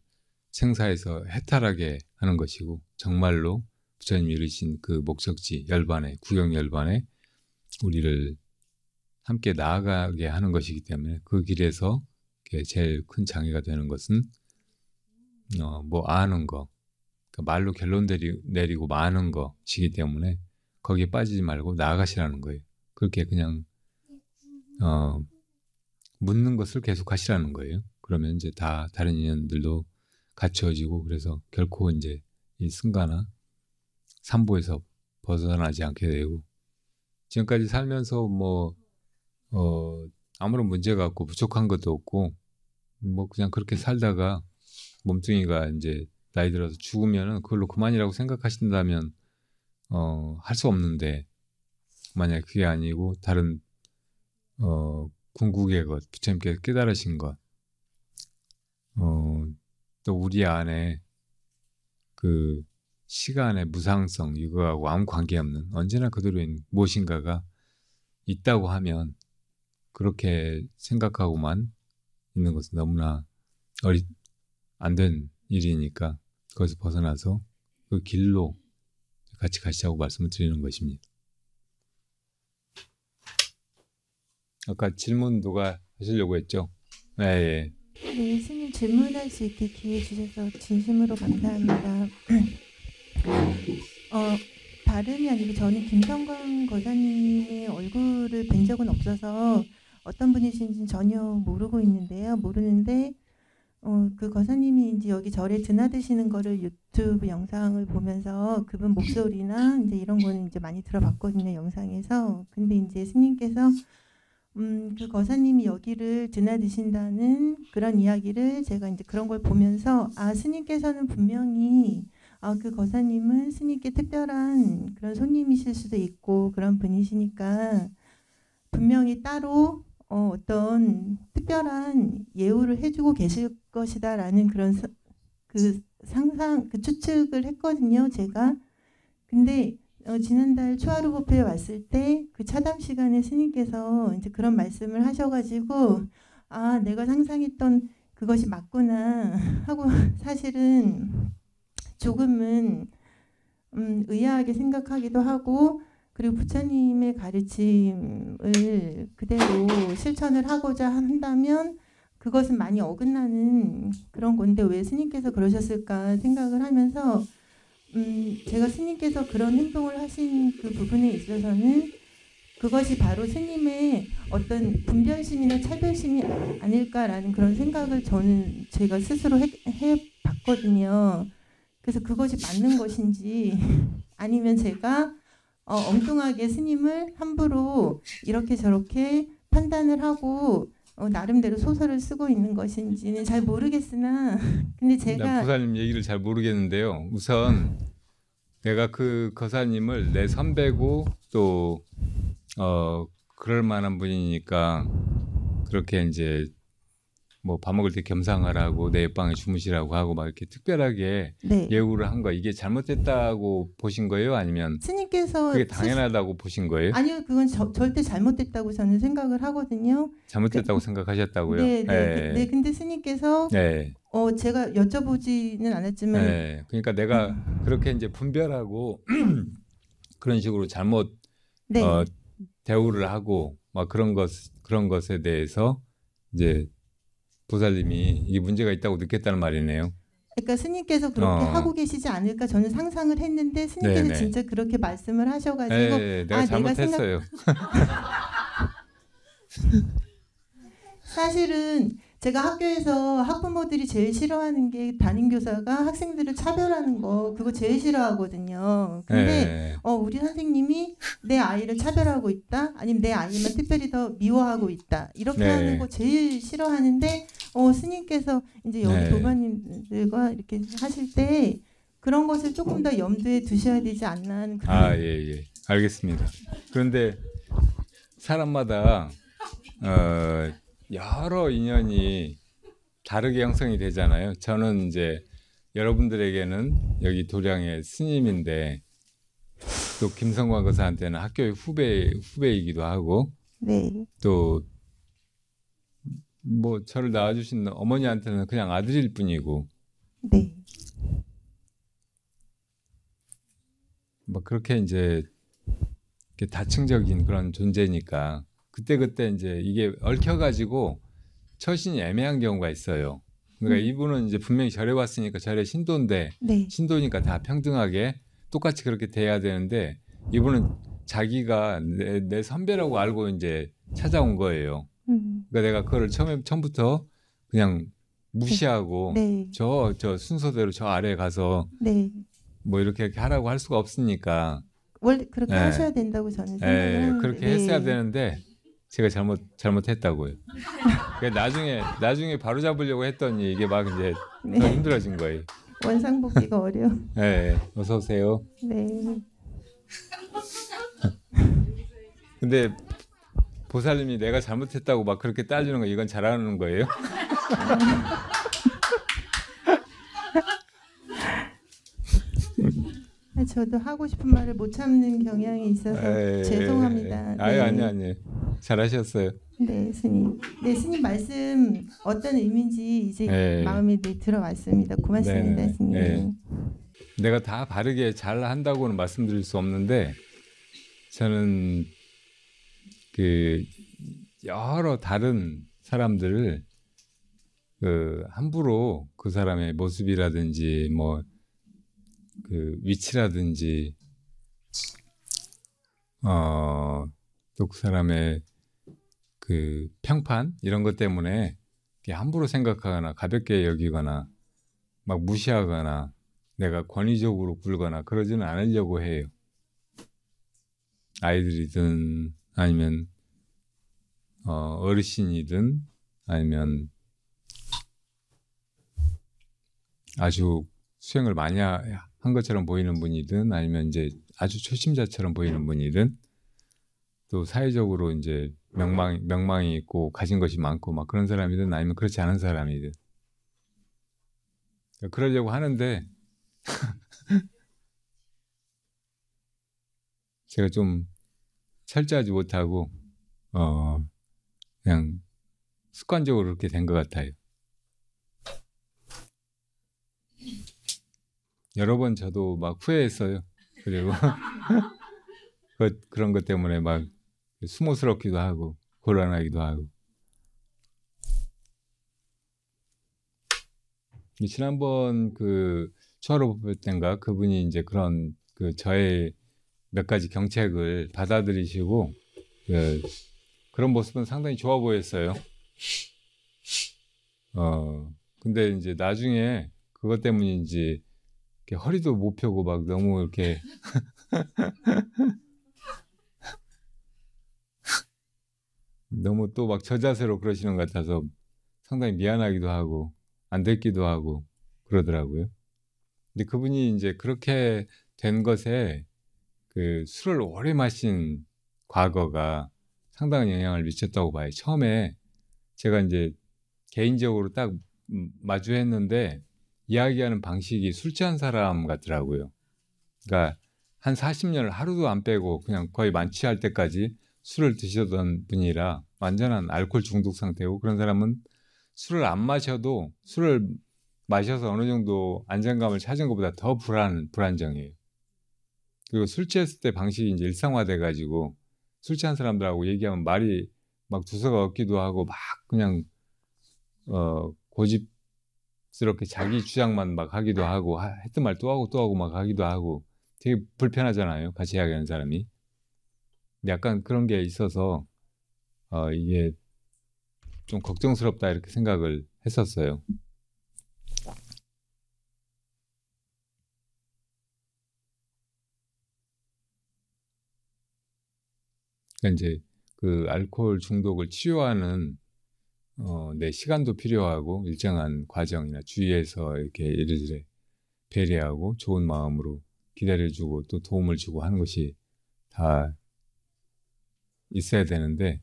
생사에서 해탈하게 하는 것이고 정말로 부처님이 이르신 그 목적지 열반에 구경 열반에 우리를 함께 나아가게 하는 것이기 때문에 그 길에서 제일 큰 장애가 되는 것은 뭐 아는 거 그러니까 말로 결론 내리고 마는 것이기 때문에 거기에 빠지지 말고 나아가시라는 거예요. 그렇게 그냥 묻는 것을 계속 하시라는 거예요. 그러면 이제 다른 인연들도 갖추어지고 그래서 결코 이제 이 승가나 삼보에서 벗어나지 않게 되고 지금까지 살면서 뭐 아무런 문제가 없고 부족한 것도 없고 뭐 그냥 그렇게 살다가 몸뚱이가 이제 나이 들어서 죽으면은 그걸로 그만이라고 생각하신다면 할 수 없는데 만약 그게 아니고 다른 궁극의 것 부처님께 깨달으신 것 또 우리 안에 그 시간의 무상성 이거하고 아무 관계없는 언제나 그대로인 무엇인가가 있다고 하면 그렇게 생각하고만 있는 것은 너무나 안 된 일이니까 거기서 벗어나서 그 길로 같이 가시자고 말씀을 드리는 것입니다. 아까 질문 누가 하시려고 했죠? 네, 네, 스님 질문할 수 있게 기회 주셔서 진심으로 감사합니다. 다름이 아니고 저는 김성광 거사님의 얼굴을 뵌 적은 없어서 어떤 분이신지 전혀 모르는데 그 거사님이 이제 여기 절에 드나드시는 거를 유튜브 영상을 보면서 그분 목소리나 이제 이런 거는 이제 많이 들어봤거든요, 영상에서. 근데 이제 스님께서 그 거사님이 여기를 드나드신다는 그런 이야기를 제가 이제 그런 걸 보면서 스님께서는 분명히 그 거사님은 스님께 특별한 그런 손님이실 수도 있고 그런 분이시니까 분명히 따로 어떤 특별한 예우를 해주고 계실 것이다라는 그런 그 상상, 그 추측을 했거든요, 제가. 근데 지난달 초하루법회에 왔을 때 그 차담 시간에 스님께서 이제 그런 말씀을 하셔가지고 내가 상상했던 그것이 맞구나 하고 사실은 조금은 의아하게 생각하기도 하고 그리고 부처님의 가르침을 그대로 실천을 하고자 한다면 그것은 많이 어긋나는 그런 건데 왜 스님께서 그러셨을까 생각을 하면서 제가 스님께서 그런 행동을 하신 그 부분에 있어서는 그것이 바로 스님의 어떤 분별심이나 차별심이 아닐까라는 그런 생각을 저는 제가 스스로 해봤거든요. 그래서 그것이 맞는 것인지 아니면 제가 엉뚱하게 스님을 함부로 이렇게 저렇게 판단을 하고 나름대로 소설을 쓰고 있는 것인지는 잘 모르겠으나 근데 제가 보살님 얘기를 잘 모르겠는데요. 우선 내가 그 거사님을 내 선배고 또 그럴 만한 분이니까 그렇게 이제 뭐 밥 먹을 때 겸상하라고 내 옆방에 주무시라고 하고 막 이렇게 특별하게 네. 예우를 한 거 이게 잘못됐다고 보신 거예요? 아니면 스님께서 그게 당연하다고 보신 거예요? 아니요, 그건 절대 잘못됐다고 저는 생각을 하거든요. 잘못됐다고 생각하셨다고요? 네, 네, 네. 근데 스님께서 네. 제가 여쭤보지는 않았지만, 네. 그러니까 내가 그렇게 이제 분별하고 그런 식으로 잘못 네, 대우를 하고 막 그런 것에 대해서 이제 보살님이 이게 문제가 있다고 느꼈다는 말이네요. 그러니까 스님께서 그렇게 하고 계시지 않을까 저는 상상을 했는데 스님께서 네네. 진짜 그렇게 말씀을 하셔가지고 네, 내가 잘못했어요. 사실은 제가 학교에서 학부모들이 제일 싫어하는 게 담임교사가 학생들을 차별하는 거 그거 제일 싫어하거든요. 근데 네. 우리 선생님이 내 아이를 차별하고 있다, 아니면 내 아이만 특별히 더 미워하고 있다 이렇게 네. 하는 거 제일 싫어하는데 스님께서 이제 여기 네. 도반님들과 이렇게 하실 때 그런 것을 조금 더 염두에 두셔야 되지 않나 하는 그런 예. 알겠습니다. 그런데 사람마다 여러 인연이 다르게 형성이 되잖아요. 저는 이제 여러분들에게는 여기 도량의 스님인데 또 김성관 거사한테는 학교의 후배이기도 하고 네, 또 뭐 저를 낳아주신 어머니한테는 그냥 아들일 뿐이고 네, 뭐 그렇게 이제 이렇게 다층적인 그런 존재니까 그때 이제 이게 얽혀가지고 처신이 애매한 경우가 있어요. 그러니까 이분은 이제 분명히 절에 왔으니까 절의 신도인데 네, 신도니까 다 평등하게 똑같이 그렇게 돼야 되는데 이분은 자기가 내 선배라고 알고 이제 찾아온 거예요. 그러니까 내가 그거를 처음부터 그냥 무시하고 네, 저 순서대로 저 아래에 가서 네. 뭐 이렇게 하라고 할 수가 없으니까 원래 그렇게 네. 하셔야 된다고 저는 생각을 하는데 그렇게 했어야 되는데 제가 잘못했다고요. 그러니까 나중에 바로 잡으려고 했더니 이게 막 이제 네. 더 힘들어진 거예요. 원상복귀가 어려워. 네, 어서 오세요. 네. 근데 보살님이 내가 잘못했다고 막 그렇게 따지는 거 이건 잘하는 거예요? 저도 하고 싶은 말을 못 참는 경향이 있어서 죄송합니다. 네. 아니 잘하셨어요. 네, 스님. 네, 스님 말씀 어떤 의미인지 이제 마음에 들어왔습니다. 고맙습니다, 스님. 네. 내가 다 바르게 잘 한다고는 말씀드릴 수 없는데 저는 그 여러 다른 사람들을 함부로 그 사람의 모습이라든지 뭐 그 위치라든지 또 그 사람의 그 평판 이런 것 때문에 함부로 생각하거나 가볍게 여기거나 막 무시하거나 내가 권위적으로 굴거나 그러지는 않으려고 해요. 아이들이든 아니면 어르신이든 아니면 아주 수행을 많이 한 것처럼 보이는 분이든 아니면 이제 아주 초심자처럼 보이는 분이든 또 사회적으로 이제 명망이 있고 가진 것이 많고 막 그런 사람이든 아니면 그렇지 않은 사람이든 그러려고 하는데 제가 좀 철저하지 못하고 그냥 습관적으로 그렇게 된 것 같아요. 여러 번 저도 막 후회했어요. 그리고 그런 것 때문에 막 수모스럽기도 하고 곤란하기도 하고. 지난번 그 추하로법회 때인가 그분이 이제 그런 그 저의 몇 가지 경책을 받아들이시고 그런 모습은 상당히 좋아 보였어요. 근데 이제 나중에 그것 때문인지 이렇게 허리도 못 펴고 막 너무 이렇게 너무 또 막 저자세로 그러시는 것 같아서 상당히 미안하기도 하고 안 됐기도 하고 그러더라고요. 근데 그분이 이제 그렇게 된 것에 그 술을 오래 마신 과거가 상당한 영향을 미쳤다고 봐요. 처음에 제가 이제 개인적으로 딱 마주했는데 이야기하는 방식이 술 취한 사람 같더라고요. 그러니까 한 40년을 하루도 안 빼고 그냥 거의 만취할 때까지 술을 드시던 분이라 완전한 알코올 중독 상태고, 그런 사람은 술을 안 마셔도 술을 마셔서 어느 정도 안정감을 찾은 것보다 더 불안정해요. 그리고 술 취했을 때 방식이 이제 일상화돼 가지고 술 취한 사람들하고 얘기하면 말이 막 두서가 없기도 하고 막 그냥 고집스럽게 자기 주장만 막 하기도 하고 했던 말 또 하고 또 하고 막 하기도 하고 되게 불편하잖아요, 같이 이야기하는 사람이. 근데 약간 그런 게 있어서 이게 좀 걱정스럽다 이렇게 생각을 했었어요. 그러니까 이제 그 알코올 중독을 치료하는 내 시간도 필요하고 일정한 과정이나 주위에서 이렇게 이래저래 배려하고 좋은 마음으로 기다려주고 또 도움을 주고 하는 것이 다 있어야 되는데,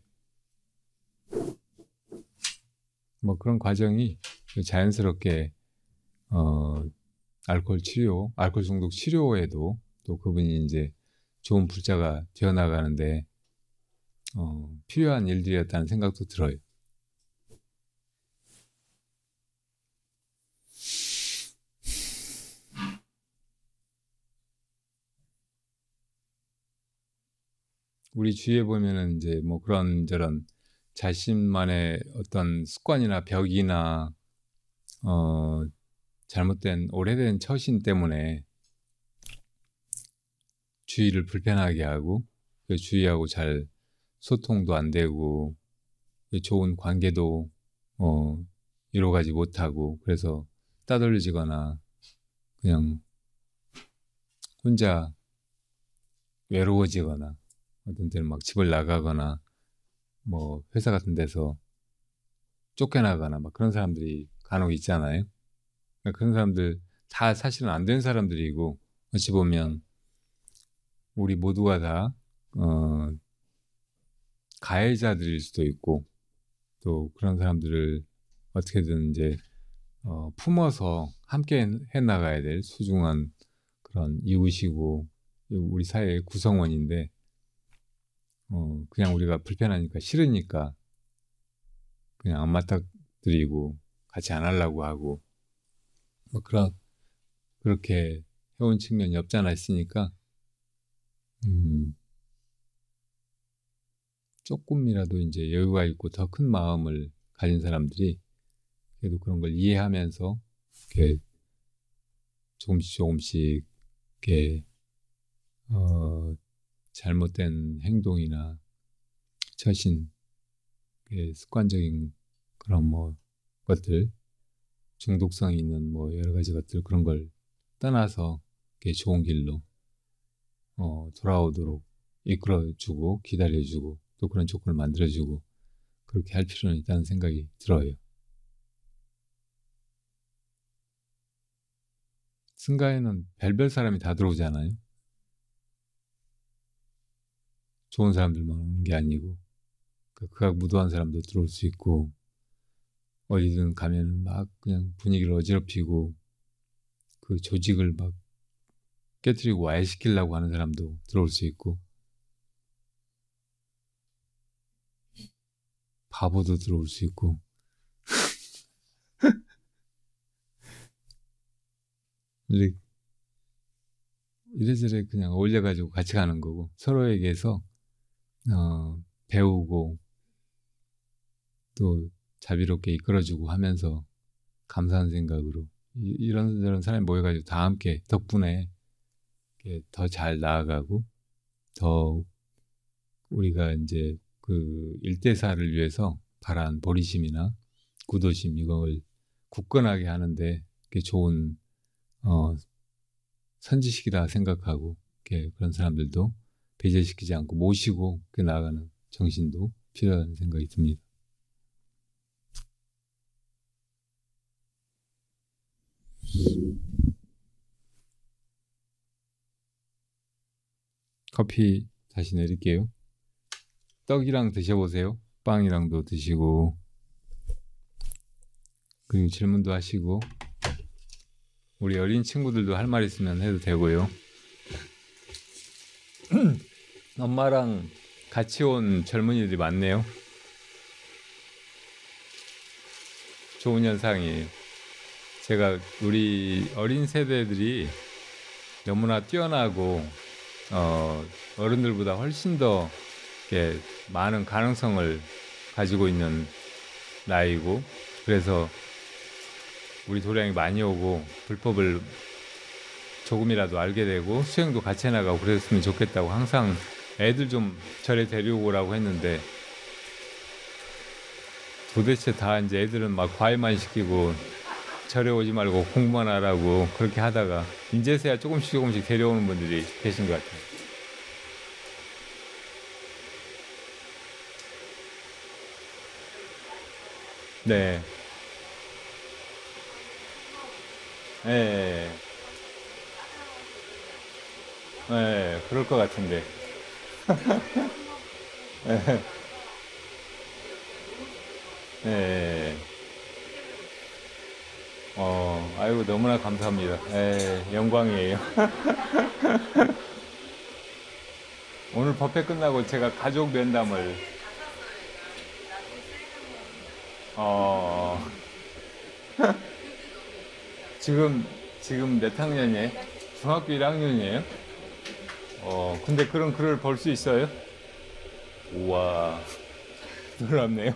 뭐 그런 과정이 자연스럽게 알코올 중독 치료에도 또 그분이 이제 좋은 불자가 되어 나가는데 필요한 일들이었다는 생각도 들어요. 우리 주위에 보면은 이제 뭐 그런저런 자신만의 어떤 습관이나 벽이나 잘못된 오래된 처신 때문에 주위를 불편하게 하고 그 주위하고 잘 소통도 안 되고 좋은 관계도 이루어가지 못하고, 그래서 따돌려지거나 그냥 혼자 외로워지거나 어떤 때는 막 집을 나가거나 뭐 회사 같은 데서 쫓겨나거나 막 그런 사람들이 간혹 있잖아요. 그러니까 그런 사람들 다 사실은 안 된 사람들이고, 어찌 보면 우리 모두가 다 가해자들일 수도 있고, 또 그런 사람들을 어떻게든 이제 품어서 함께 해나가야 될 소중한 그런 이웃이고 우리 사회의 구성원인데, 그냥 우리가 불편하니까 싫으니까 그냥 안 맞닥뜨리고 같이 안 하려고 하고 뭐 그렇게 해온 측면이 없지 않아 있으니까 조금이라도 이제 여유가 있고 더 큰 마음을 가진 사람들이 그래도 그런 걸 이해하면서 이렇게 조금씩 이렇게 잘못된 행동이나 처신, 습관적인 그런 뭐 것들, 중독성이 있는 뭐 여러 가지 것들, 그런 걸 떠나서 좋은 길로 돌아오도록 이끌어주고 기다려주고 또 그런 조건을 만들어주고 그렇게 할 필요는 있다는 생각이 들어요. 승가에는 별별 사람이 다 들어오잖아요. 좋은 사람들만 오는 게 아니고 극악 무도한 사람도 들어올 수 있고, 어디든 가면 막 그냥 분위기를 어지럽히고 그 조직을 막 깨트리고 와해시키려고 하는 사람도 들어올 수 있고, 바보도 들어올 수 있고 이래저래 그냥 어울려가지고 같이 가는 거고, 서로에게서 배우고 또 자비롭게 이끌어주고 하면서 감사한 생각으로 이런 사람이 모여가지고 다 함께 덕분에 더 잘 나아가고 더 우리가 이제 그 일대사를 위해서 바란 보리심이나 구도심 이걸 굳건하게 하는데 좋은 선지식이다 생각하고 그런 사람들도 배제시키지 않고 모시고 나아가는 정신도 필요하다는 생각이 듭니다. 커피 다시 내릴게요. 떡이랑 드셔보세요. 빵이랑도 드시고, 그리고 질문도 하시고, 우리 어린 친구들도 할 말 있으면 해도 되고요. 엄마랑 같이 온 젊은이들이 많네요. 좋은 현상이에요. 제가 우리 어린 세대들이 너무나 뛰어나고 어른들보다 훨씬 더 이렇게 많은 가능성을 가지고 있는 나이고, 그래서 우리 도량이 많이 오고 불법을 조금이라도 알게 되고 수행도 같이 해나가고 그랬으면 좋겠다고 항상 애들 좀 절에 데려오라고 했는데, 도대체 다 이제 애들은 막 과외만 시키고 절에 오지 말고 공부만 하라고 그렇게 하다가 이제서야 조금씩 데려오는 분들이 계신 것 같아요. 네. 예. 예. 그럴 것 같은데. 예. 아이고, 너무나 감사합니다. 예, 영광이에요. 오늘 법회 끝나고 제가 가족 면담을, 어, 지금 몇 학년이에요? 중학교 1학년이에요? 근데 그런 글을 볼 수 있어요? 우와, 놀랍네요.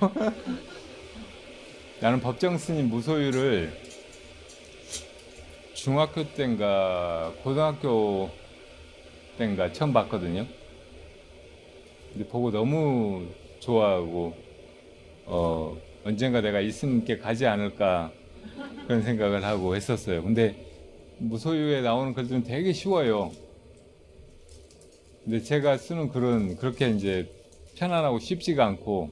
나는 법정 스님 무소유를 중학교 때인가 고등학교 때인가 처음 봤거든요. 근데 보고 너무 좋아하고 언젠가 내가 이스님께 가지 않을까 그런 생각을 하고 했었어요. 근데 무소유에 나오는 글들은 되게 쉬워요. 근데 제가 쓰는 글은 그렇게 이제 편안하고 쉽지가 않고,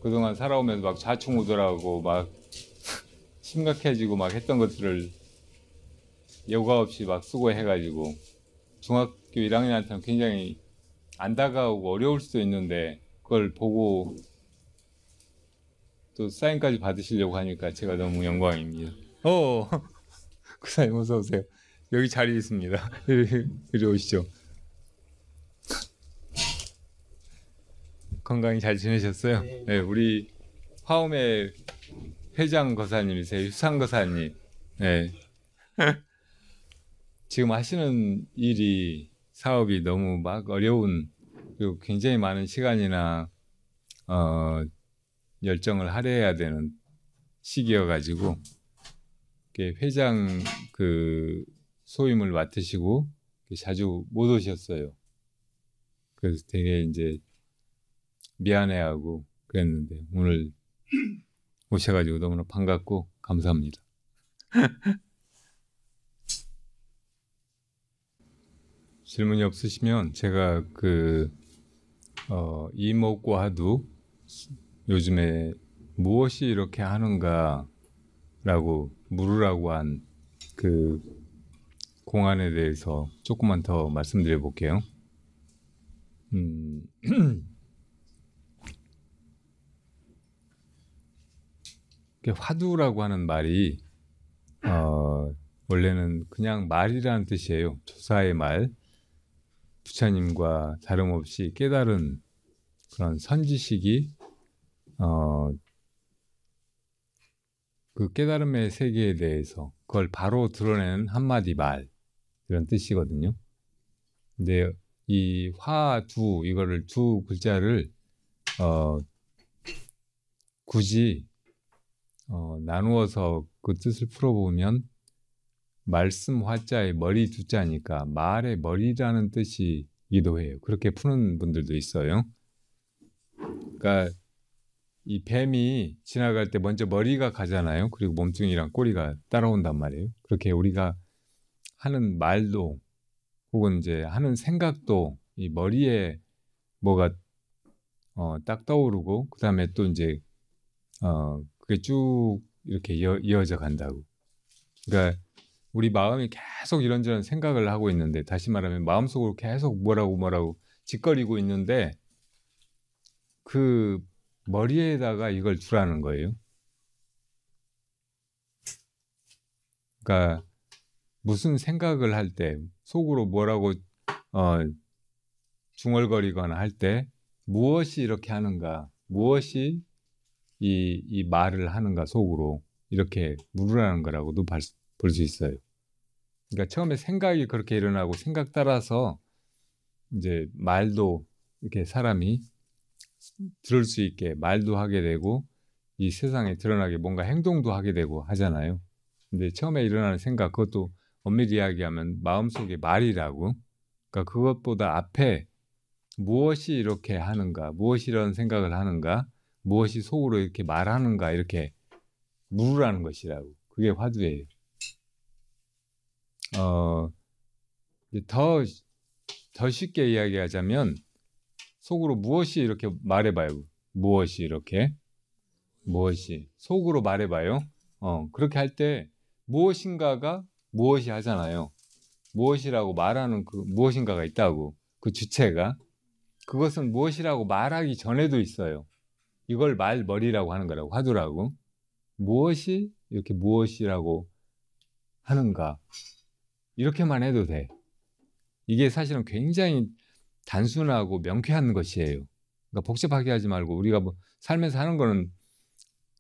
그동안 살아오면서 막 좌충우돌하고 막 심각해지고 막 했던 것들을 여과 없이 막 쓰고 해가지고 중학교 1학년한테는 굉장히 안 다가오고 어려울 수도 있는데, 그걸 보고 또 사인까지 받으시려고 하니까 제가 너무 영광입니다. 구사님 어서 오세요. 여기 자리 있습니다. 이리 오시죠. 건강히 잘 지내셨어요? 네, 우리 화엄의 회장 거사님이세요. 유상 거사님. 네. 지금 하시는 일이, 사업이 너무 막 어려운, 그리고 굉장히 많은 시간이나 열정을 할애해야 되는 시기여가지고 회장 그 소임을 맡으시고 자주 못 오셨어요. 그래서 되게 이제 미안해하고 그랬는데 오늘 오셔가지고 너무나 반갑고 감사합니다. 질문이 없으시면 제가 이목과도 요즘에 무엇이 이렇게 하는가 라고 물으라고 한 그 공안에 대해서 조금만 더 말씀드려 볼게요. 화두라고 하는 말이 원래는 그냥 말이라는 뜻이에요. 조사의 말, 부처님과 다름없이 깨달은 그런 선지식이 그 깨달음의 세계에 대해서 그걸 바로 드러내는 한마디 말, 이런 뜻이거든요. 근데 이 화두, 이거를 두 글자를 굳이 나누어서 그 뜻을 풀어보면 말씀 화자의 머리 두자니까 말의 머리라는 뜻이기도 해요. 그렇게 푸는 분들도 있어요. 그러니까 이 뱀이 지나갈 때 먼저 머리가 가잖아요. 그리고 몸뚱이랑 꼬리가 따라온단 말이에요. 그렇게 우리가 하는 말도 혹은 이제 하는 생각도 이 머리에 뭐가 딱 떠오르고 그다음에 또 이제 그게 쭉 이렇게 이어져 간다고. 그러니까 우리 마음이 계속 이런저런 생각을 하고 있는데, 다시 말하면 마음속으로 계속 뭐라고 짓거리고 있는데 그 머리에다가 이걸 주라는 거예요. 그러니까 무슨 생각을 할 때 속으로 뭐라고 중얼거리거나 할 때 무엇이 이렇게 하는가, 무엇이 이 말을 하는가 속으로 이렇게 물으라는 거라고도 볼 수 있어요. 그러니까 처음에 생각이 그렇게 일어나고 생각 따라서 이제 말도 이렇게 사람이 들을 수 있게 말도 하게 되고 이 세상에 드러나게 뭔가 행동도 하게 되고 하잖아요. 근데 처음에 일어나는 생각, 그것도 엄밀히 이야기하면 마음속의 말이라고. 그러니까 그것보다 앞에 무엇이 이렇게 하는가, 무엇이 이런 생각을 하는가, 무엇이 속으로 이렇게 말하는가, 이렇게 물으라는 것이라고. 그게 화두예요. 더 쉽게 이야기하자면 속으로 무엇이 이렇게 말해봐요. 무엇이 이렇게, 무엇이 속으로 말해봐요. 그렇게 할 때 무엇인가가 무엇이 하잖아요. 무엇이라고 말하는 그 무엇인가가 있다고. 그 주체가. 그것은 무엇이라고 말하기 전에도 있어요. 이걸 말머리라고 하는 거라고, 화두라고. 무엇이 이렇게 무엇이라고 하는가, 이렇게만 해도 돼. 이게 사실은 굉장히 단순하고 명쾌한 것이에요. 그러니까 복잡하게 하지 말고, 우리가 뭐 살면서 하는 거는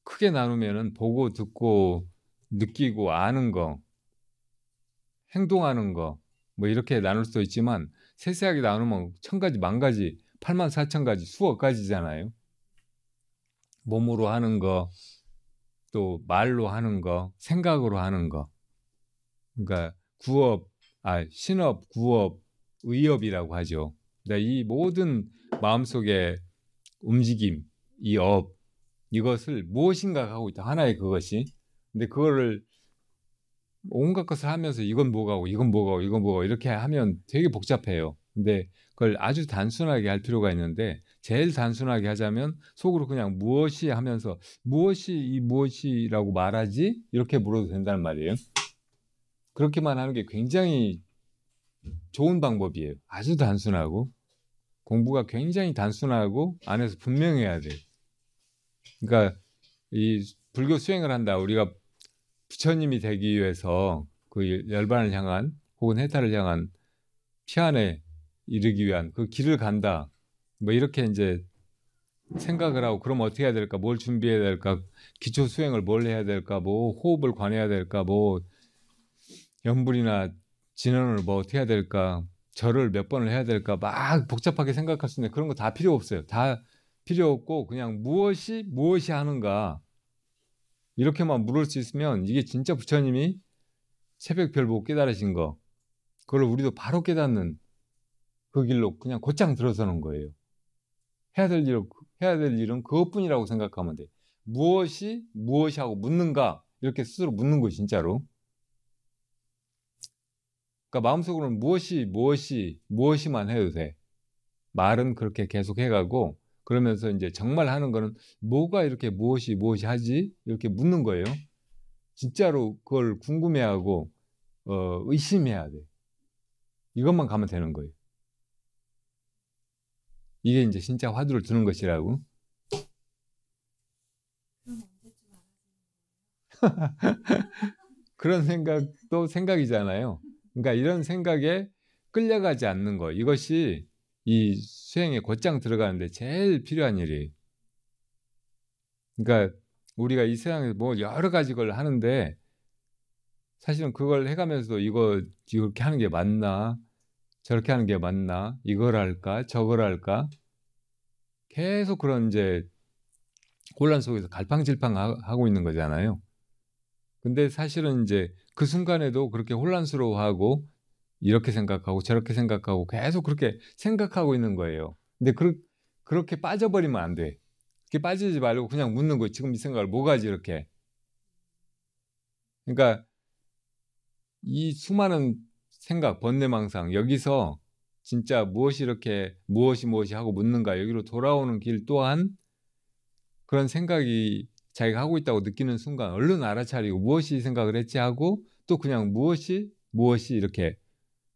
크게 나누면은 보고 듣고 느끼고 아는 거, 행동하는 거, 뭐 이렇게 나눌 수도 있지만 세세하게 나누면 1000가지, 10,000가지, 84,000가지, 수억 가지잖아요. 몸으로 하는 거, 또 말로 하는 거, 생각으로 하는 거. 그러니까 신업, 구업, 의업이라고 하죠. 그러니까 이 모든 마음속의 움직임, 이 업, 이것을 무엇인가 하고 있다. 하나의 그것이. 근데 그거를 온갖 것을 하면서 이건 뭐가고 이건 뭐가고 이건 뭐가고 이렇게 하면 되게 복잡해요. 근데 그걸 아주 단순하게 할 필요가 있는데, 제일 단순하게 하자면 속으로 그냥 무엇이 하면서 무엇이 이 무엇이라고 말하지? 이렇게 물어도 된다는 말이에요. 그렇게만 하는 게 굉장히 좋은 방법이에요. 아주 단순하고, 공부가 굉장히 단순하고 안에서 분명해야 돼요. 그러니까 이 불교 수행을 한다, 우리가 부처님이 되기 위해서 그 열반을 향한 혹은 해탈을 향한 피안에 이르기 위한 그 길을 간다, 뭐 이렇게 이제 생각을 하고, 그럼 어떻게 해야 될까, 뭘 준비해야 될까, 기초 수행을 뭘 해야 될까, 뭐 호흡을 관해야 될까, 뭐 염불이나 진언을 뭐 어떻게 해야 될까, 절을 몇 번을 해야 될까, 막 복잡하게 생각할 수 있는데 그런 거 다 필요 없어요. 다 필요 없고 그냥 무엇이 하는가, 이렇게만 물을 수 있으면 이게 진짜 부처님이 새벽별 보고 깨달으신 거, 그걸 우리도 바로 깨닫는 그 길로 그냥 곧장 들어서는 거예요. 해야 될 일은 그것뿐이라고 생각하면 돼. 무엇이 하고 묻는가, 이렇게 스스로 묻는 거예요, 진짜로. 그러니까 마음속으로는 무엇이만 해도 돼. 말은 그렇게 계속 해가고, 그러면서 이제 정말 하는 거는 뭐가 이렇게 무엇이 하지? 이렇게 묻는 거예요. 진짜로 그걸 궁금해하고 의심해야 돼. 이것만 가면 되는 거예요. 이게 이제 진짜 화두를 두는 것이라고. 그런 생각도 생각이잖아요. 그러니까 이런 생각에 끌려가지 않는 거, 이것이 이 수행에 곧장 들어가는데 제일 필요한 일이에요. 그러니까 우리가 이 세상에서 뭐 여러 가지 걸 하는데, 사실은 그걸 해가면서도 이렇게 하는 게 맞나, 저렇게 하는 게 맞나, 이걸 할까, 저걸 할까, 계속 그런 이제 혼란 속에서 갈팡질팡하고 있는 거잖아요. 근데 사실은 이제 그 순간에도 그렇게 혼란스러워하고 이렇게 생각하고 저렇게 생각하고 계속 그렇게 생각하고 있는 거예요. 근데 그렇게 빠져버리면 안 돼. 그렇게 빠지지 말고 그냥 묻는 거예요. 지금 이 생각을 뭐가지, 이렇게. 그러니까 이 수많은 생각, 번뇌망상, 여기서 진짜 무엇이 이렇게 무엇이 하고 묻는가 여기로 돌아오는 길 또한 그런 생각이 자기가 하고 있다고 느끼는 순간 얼른 알아차리고 무엇이 생각을 했지 하고 또 그냥 무엇이 이렇게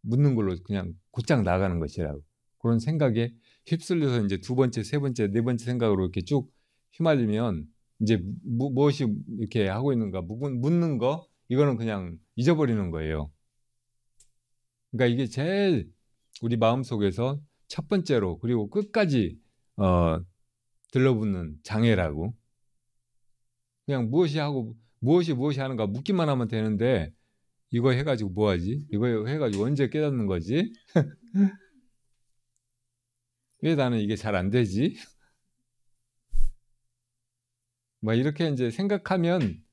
묻는 걸로 그냥 곧장 나가는 것이라고. 그런 생각에 휩쓸려서 이제 두 번째, 세 번째, 네 번째 생각으로 이렇게 쭉 휘말리면 이제 무엇이 이렇게 하고 있는가 묻는 거 이거는 그냥 잊어버리는 거예요. 그러니까 이게 제일 우리 마음속에서 첫 번째로 그리고 끝까지 들러붙는 장애라고. 그냥 무엇이 하는가 묻기만 하면 되는데 이거 해가지고 뭐하지? 이거 해가지고 언제 깨닫는 거지? 왜 나는 이게 잘 안 되지? 뭐 이렇게 이제 생각하면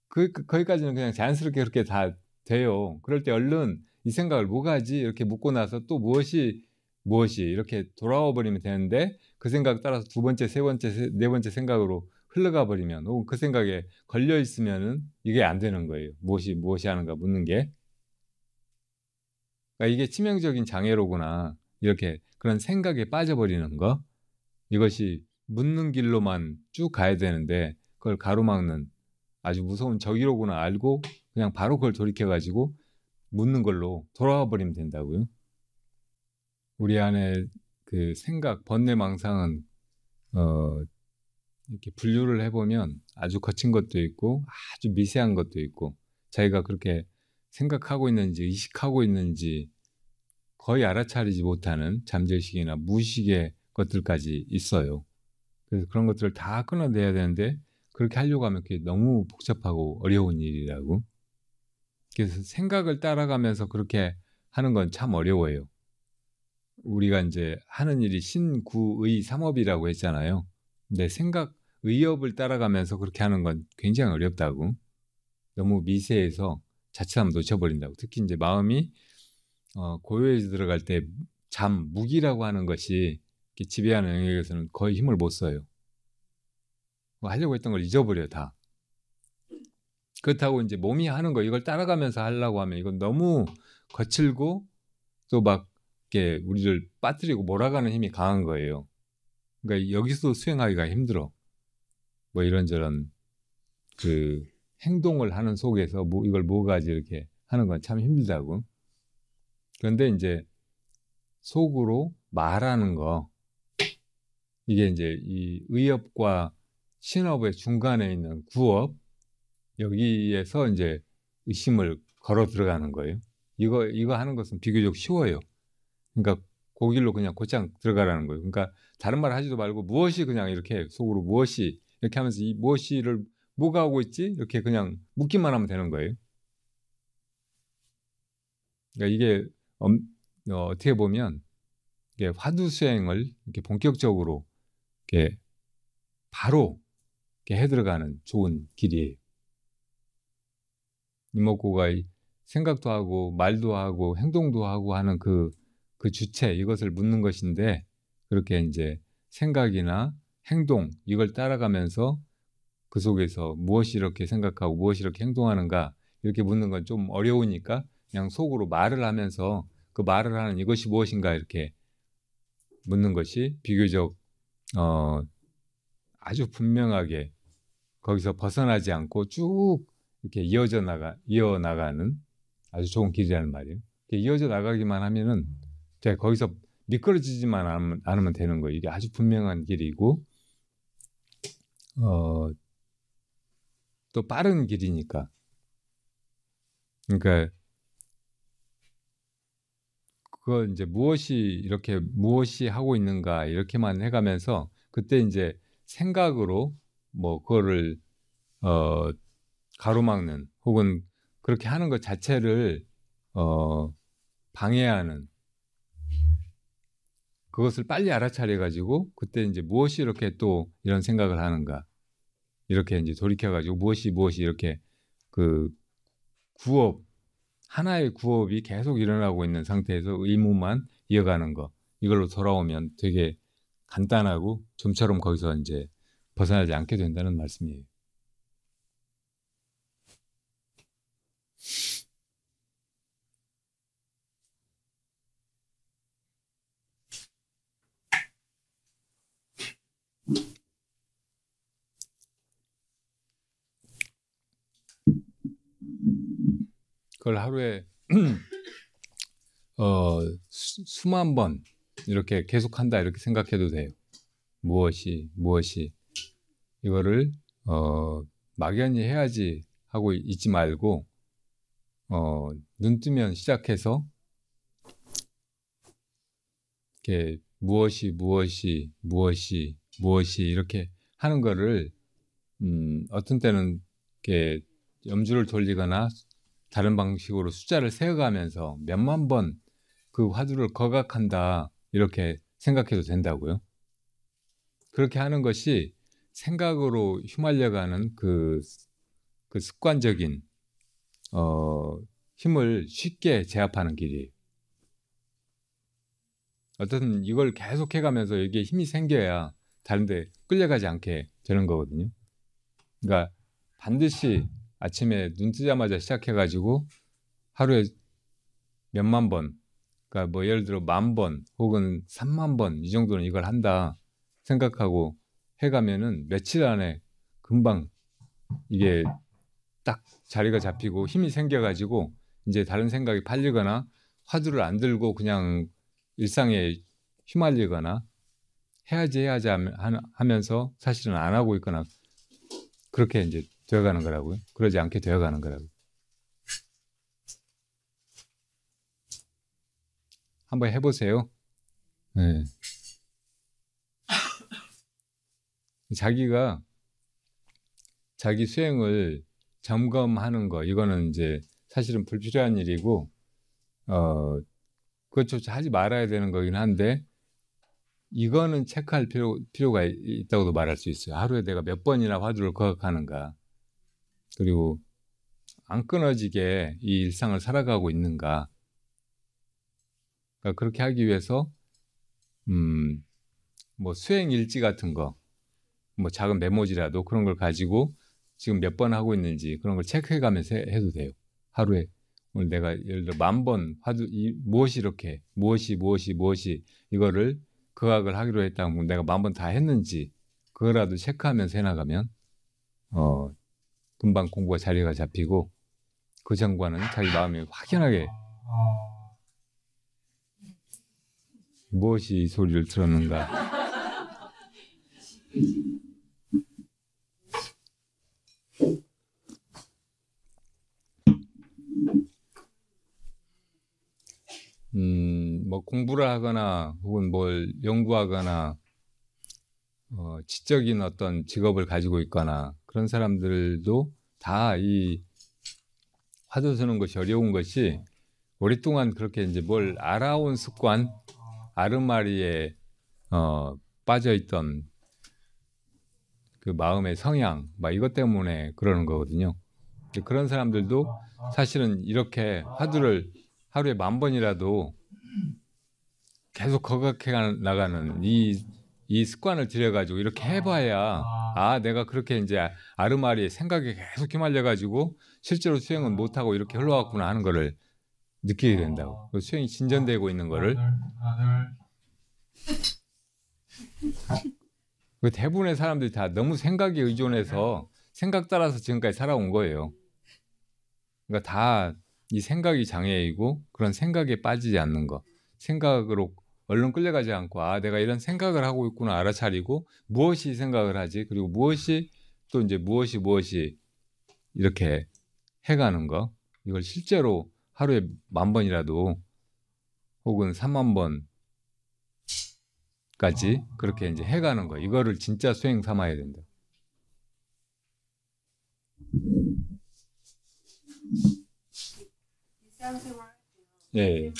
거기까지는 그냥 자연스럽게 그렇게 다 돼요. 그럴 때 얼른 이 생각을 뭐가 하지? 이렇게 묻고 나서 또 무엇이 이렇게 돌아와 버리면 되는데 그 생각 따라서 두 번째, 세 번째, 네 번째 생각으로 흘러가 버리면 혹은 그 생각에 걸려 있으면은 이게 안 되는 거예요. 무엇이 하는가 묻는 게. 그러니까 이게 치명적인 장애로구나. 이렇게 그런 생각에 빠져버리는 거. 이것이 묻는 길로만 쭉 가야 되는데 그걸 가로막는 아주 무서운 적이로구나 알고 그냥 바로 그걸 돌이켜가지고 묻는 걸로 돌아와 버리면 된다고요. 우리 안에 그 생각, 번뇌망상은 이렇게 분류를 해보면 아주 거친 것도 있고 아주 미세한 것도 있고 자기가 그렇게 생각하고 있는지 의식하고 있는지 거의 알아차리지 못하는 잠재의식이나 무의식의 것들까지 있어요. 그래서 그런 것들을 다 끊어내야 되는데 그렇게 하려고 하면 그게 너무 복잡하고 어려운 일이라고. 그래서 생각을 따라가면서 그렇게 하는 건 참 어려워요. 우리가 이제 하는 일이 신구의 삼업이라고 했잖아요. 근데 생각, 의업을 따라가면서 그렇게 하는 건 굉장히 어렵다고. 너무 미세해서 자칫하면 놓쳐버린다고. 특히 이제 마음이 고요에 들어갈 때 무기라고 하는 것이 지배하는 영역에서는 거의 힘을 못 써요. 뭐 하려고 했던 걸 잊어버려요, 다. 그렇다고 이제 몸이 하는 거 이걸 따라가면서 하려고 하면 이건 너무 거칠고 또 막 이렇게 우리를 빠뜨리고 몰아가는 힘이 강한 거예요. 그러니까 여기서 수행하기가 힘들어. 뭐 이런저런 그 행동을 하는 속에서 이걸 뭐가지 이렇게 하는 건 참 힘들다고. 그런데 이제 속으로 말하는 거 이게 이제 이 의업과 신업의 중간에 있는 구업 여기에서 이제 의심을 걸어 들어가는 거예요. 이거 하는 것은 비교적 쉬워요. 그러니까 그 길로 그냥 곧장 들어가라는 거예요. 그러니까 다른 말 하지도 말고 무엇이 그냥 이렇게 속으로 무엇이 이렇게 하면서 이 무엇이를 뭐가 하고 있지? 이렇게 그냥 묻기만 하면 되는 거예요. 그러니까 이게 어떻게 보면 이게 화두 수행을 이렇게 본격적으로 이렇게 바로 이렇게 해 들어가는 좋은 길이에요. 이목구가 생각도 하고 말도 하고 행동도 하고 하는 그 주체 이것을 묻는 것인데 그렇게 이제 생각이나 행동 이걸 따라가면서 그 속에서 무엇이 이렇게 생각하고 무엇이 이렇게 행동하는가 이렇게 묻는 건 좀 어려우니까 그냥 속으로 말을 하면서 그 말을 하는 이것이 무엇인가 이렇게 묻는 것이 비교적 아주 분명하게 거기서 벗어나지 않고 쭉 이렇게 이어나가는 아주 좋은 길이라는 말이에요. 이어져 나가기만 하면은 제가 거기서 미끄러지지만 않으면 되는 거예요. 이게 아주 분명한 길이고 또 빠른 길이니까. 그러니까 그걸 이제 무엇이 하고 있는가 이렇게만 해가면서 그때 이제 생각으로 뭐 그거를 가로막는 혹은 그렇게 하는 것 자체를 방해하는 그것을 빨리 알아차려 가지고 그때 이제 무엇이 이렇게 또 이런 생각을 하는가 이렇게 이제 돌이켜 가지고 무엇이 이렇게 그 하나의 구업이 계속 일어나고 있는 상태에서 의무만 이어가는 거 이걸로 돌아오면 되게 간단하고 좀처럼 거기서 이제 벗어나지 않게 된다는 말씀이에요. 그걸 하루에 수만 번 이렇게 계속한다 이렇게 생각해도 돼요. 무엇이 이거를 막연히 해야지 하고 있지 말고 눈 뜨면 시작해서 이렇게 무엇이 이렇게 하는 거를 어떤 때는 이렇게 염주를 돌리거나 다른 방식으로 숫자를 세어가면서 몇만 번 그 화두를 거각한다 이렇게 생각해도 된다고요. 그렇게 하는 것이 생각으로 휘말려가는 그 습관적인 힘을 쉽게 제압하는 길이에요. 어쨌든 이걸 계속 해가면서 이게 힘이 생겨야 다른데 끌려가지 않게 되는 거거든요. 그러니까 반드시 아침에 눈 뜨자마자 시작해가지고 하루에 몇만 번, 그러니까 뭐 예를 들어 10,000번 혹은 30,000번 이 정도는 이걸 한다 생각하고 해가면은 며칠 안에 금방 이게 딱 자리가 잡히고 힘이 생겨가지고 이제 다른 생각이 팔리거나 화두를 안 들고 그냥 일상에 휘말리거나 해야지 하면서 사실은 안 하고 있거나 그렇게 이제 되어가는 거라고요. 그러지 않게 되어가는 거라고요. 한번 해보세요. 네. 자기가 자기 수행을 점검하는 거 이거는 이제 사실은 불필요한 일이고 그것조차 하지 말아야 되는 거긴 한데 이거는 체크할 필요가 있다고도 말할 수 있어요. 하루에 내가 몇 번이나 화두를 거각하는가, 그리고 안 끊어지게 이 일상을 살아가고 있는가. 그러니까 그렇게 하기 위해서 뭐 수행 일지 같은 거, 뭐 작은 메모지라도 그런 걸 가지고 지금 몇 번 하고 있는지 그런 걸 체크해 가면서 해도 돼요. 하루에 오늘 내가 예를 들어 10,000번 화두 무엇이 이렇게 무엇이 이거를 거각을 하기로 했다면 내가 10,000번 다 했는지 그거라도 체크하면서 해나가면 금방 공부가 자리가 잡히고 그 전과는 자기 마음이 확연하게 무엇이 이 소리를 들었는가. 뭐 공부를 하거나 혹은 뭘 연구하거나 지적인 어떤 직업을 가지고 있거나 그런 사람들도 다 이 화두 쓰는 것이 어려운 것이 오랫동안 그렇게 이제 뭘 알아온 습관, 아르마리에 빠져있던 그 마음의 성향, 막 이것 때문에 그러는 거거든요. 그런 사람들도 사실은 이렇게 화두를 하루에 10,000번이라도 계속 거각해 나가는 이 습관을 들여가지고 이렇게 해봐야 내가 그렇게 이제 아르마리에 생각에 계속 휘말려가지고 실제로 수행은 못하고 이렇게 흘러왔구나 하는 거를 느끼게 된다고. 수행이 진전되고 있는 거를. 대부분의 사람들이 다 너무 생각에 의존해서 생각 따라서 지금까지 살아온 거예요. 그러니까 다 이 생각이 장애이고 그런 생각에 빠지지 않는 거. 생각으로 얼른 끌려가지 않고 내가 이런 생각을 하고 있구나 알아차리고 무엇이 생각을 하지, 그리고 무엇이 또 이제 무엇이 이렇게 해가는 거. 이걸 실제로 하루에 10,000번이라도 혹은 30,000번까지 그렇게 이제 해가는 거. 이거를 진짜 수행 삼아야 된다. 예.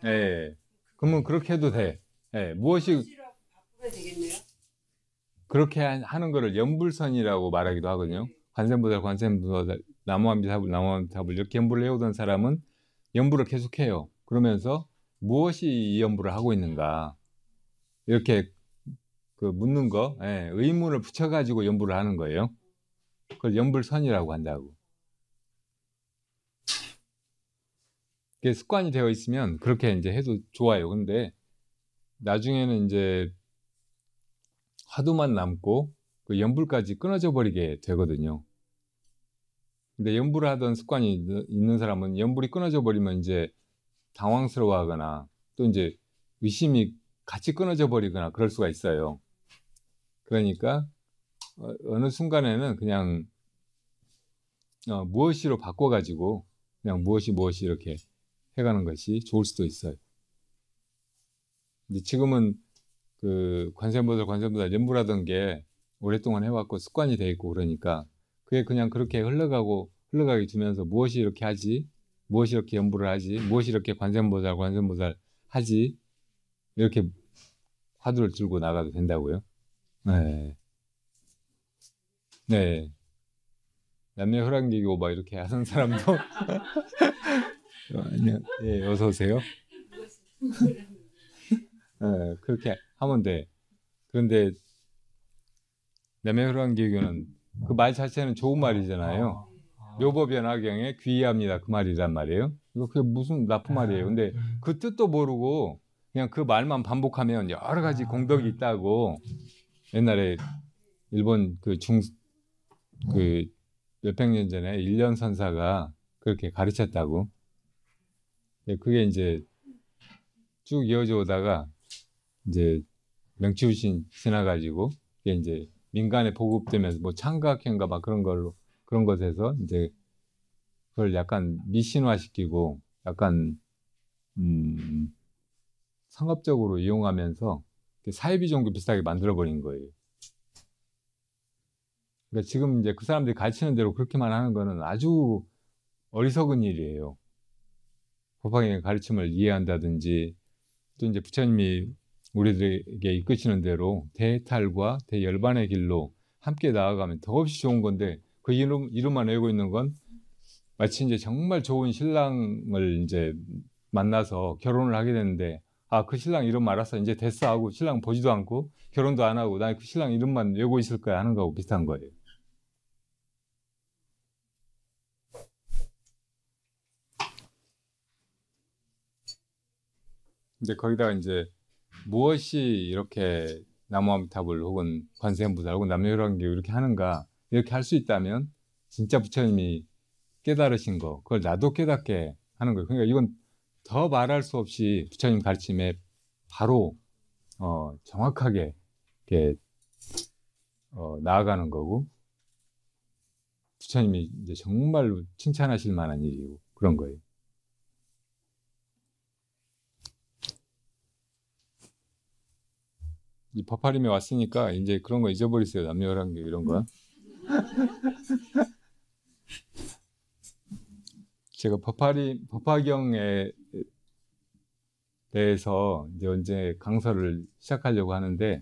예. 그러면 그렇게 해도 돼. 예. 무엇이 그렇게 하는 거를 연불선이라고 말하기도 하거든요. 관세음보살, 나무아미타불 이렇게 연불을 해오던 사람은 연불을 계속해요. 그러면서 무엇이 이 연불을 하고 있는가 이렇게 그 묻는 거, 의문을 붙여가지고 연불을 하는 거예요. 그걸 연불선이라고 한다고. 그게 습관이 되어 있으면 그렇게 이제 해도 좋아요. 근데 나중에는 이제 화두만 남고 그 연불까지 끊어져 버리게 되거든요. 근데 연불을 하던 습관이 있는 사람은 연불이 끊어져 버리면 이제 당황스러워하거나 또 이제 의심이 같이 끊어져 버리거나 그럴 수가 있어요. 그러니까 어느 순간에는 그냥 무엇이로 바꿔가지고 그냥 무엇이 이렇게 해가는 것이 좋을 수도 있어요. 근데 지금은 그 관세음보살 연불하던 게 오랫동안 해왔고 습관이 돼 있고 그러니까 그게 그냥 그렇게 흘러가게 두면서 무엇이 이렇게 하지, 무엇이 이렇게 연불을 하지, 무엇이 이렇게 관세음보살 하지, 이렇게 화두를 들고 나가도 된다고요. 네. 네. 남녀혈안계고 막 이렇게 하는 사람도 안녕. 예, 어서 오세요. 네, 그렇게 하면 돼. 그런데 남녀혈안계교는 그 말 자체는 좋은 말이잖아요. 묘법연화경에 귀의합니다. 그 말이란 말이에요. 그게 무슨 나쁜 말이에요. 근데 그 뜻도 모르고 그냥 그 말만 반복하면 여러 가지 공덕이 있다고 옛날에 일본 그 몇백 년 전에 일련 선사가 그렇게 가르쳤다고. 그게 이제 쭉 이어져 오다가 이제 명치우신 지나가지고 이게 이제 민간에 보급되면서 뭐 창각회인가 막 그런 것에서 이제 그걸 약간 미신화시키고 약간 상업적으로 이용하면서 사이비 종교 비슷하게 만들어버린 거예요. 그러니까 지금 이제 그 사람들이 가르치는 대로 그렇게만 하는 거는 아주 어리석은 일이에요. 법화경의 가르침을 이해한다든지 또 이제 부처님이 우리들에게 이끄시는 대로 대탈과 대열반의 길로 함께 나아가면 더없이 좋은 건데 그 이름만 외우고 있는 건 마치 이제 정말 좋은 신랑을 이제 만나서 결혼을 하게 되는데 그 신랑 이름 알았어 이제 됐어 하고 신랑 보지도 않고 결혼도 안 하고 나 그 신랑 이름만 외우고 있을 거야 하는 거하고 비슷한 거예요. 이제 거기다가 이제 무엇이 이렇게 나무아미타불 혹은 관세음보살 혹은 남녀혈안계 이렇게 하는가 이렇게 할 수 있다면 진짜 부처님이 깨달으신 거 그걸 나도 깨닫게 하는 거예요. 그러니까 이건 더 말할 수 없이 부처님 가르침에 바로 정확하게 이렇게 나아가는 거고 부처님이 이제 정말로 칭찬하실 만한 일이고 그런 거예요. 이 법화림에 왔으니까 이제 그런 거 잊어버리세요. 남녀혈안계 이런 거. 제가 법화경에 대해서 이제 언제 강서를 시작하려고 하는데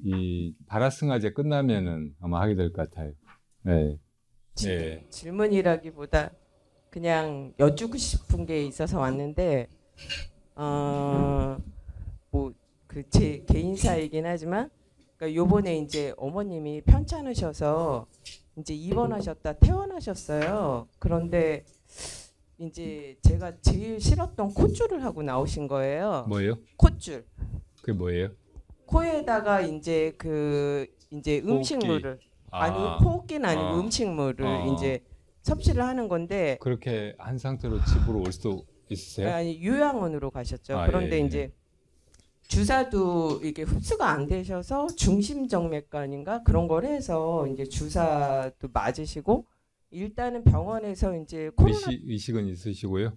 이 바라승아제 끝나면은 아마 하게 될 것 같아요. 네. 네. 질문이라기보다 그냥 여쭈고 싶은 게 있어서 왔는데 뭐 그 제 개인사이긴 하지만 그러니까 요번에 이제 어머님이 편찮으셔서 이제 입원하셨다 퇴원하셨어요. 그런데 이제 제가 제일 싫었던 콧줄을 하고 나오신 거예요. 뭐예요? 콧줄. 그게 뭐예요? 코에다가 이제 이제 음식물을 아니 호흡기는 아니고 음식물을 이제 섭취를 하는 건데 그렇게 한 상태로 집으로 올 수도 있으세요? 아니 요양원으로 가셨죠. 그런데 예. 이제 주사도 이게 흡수가 안 되셔서 중심정맥관인가 그런 걸 해서 이제 주사도 맞으시고 일단은 병원에서 이제 코로나 의식은 있으시고요.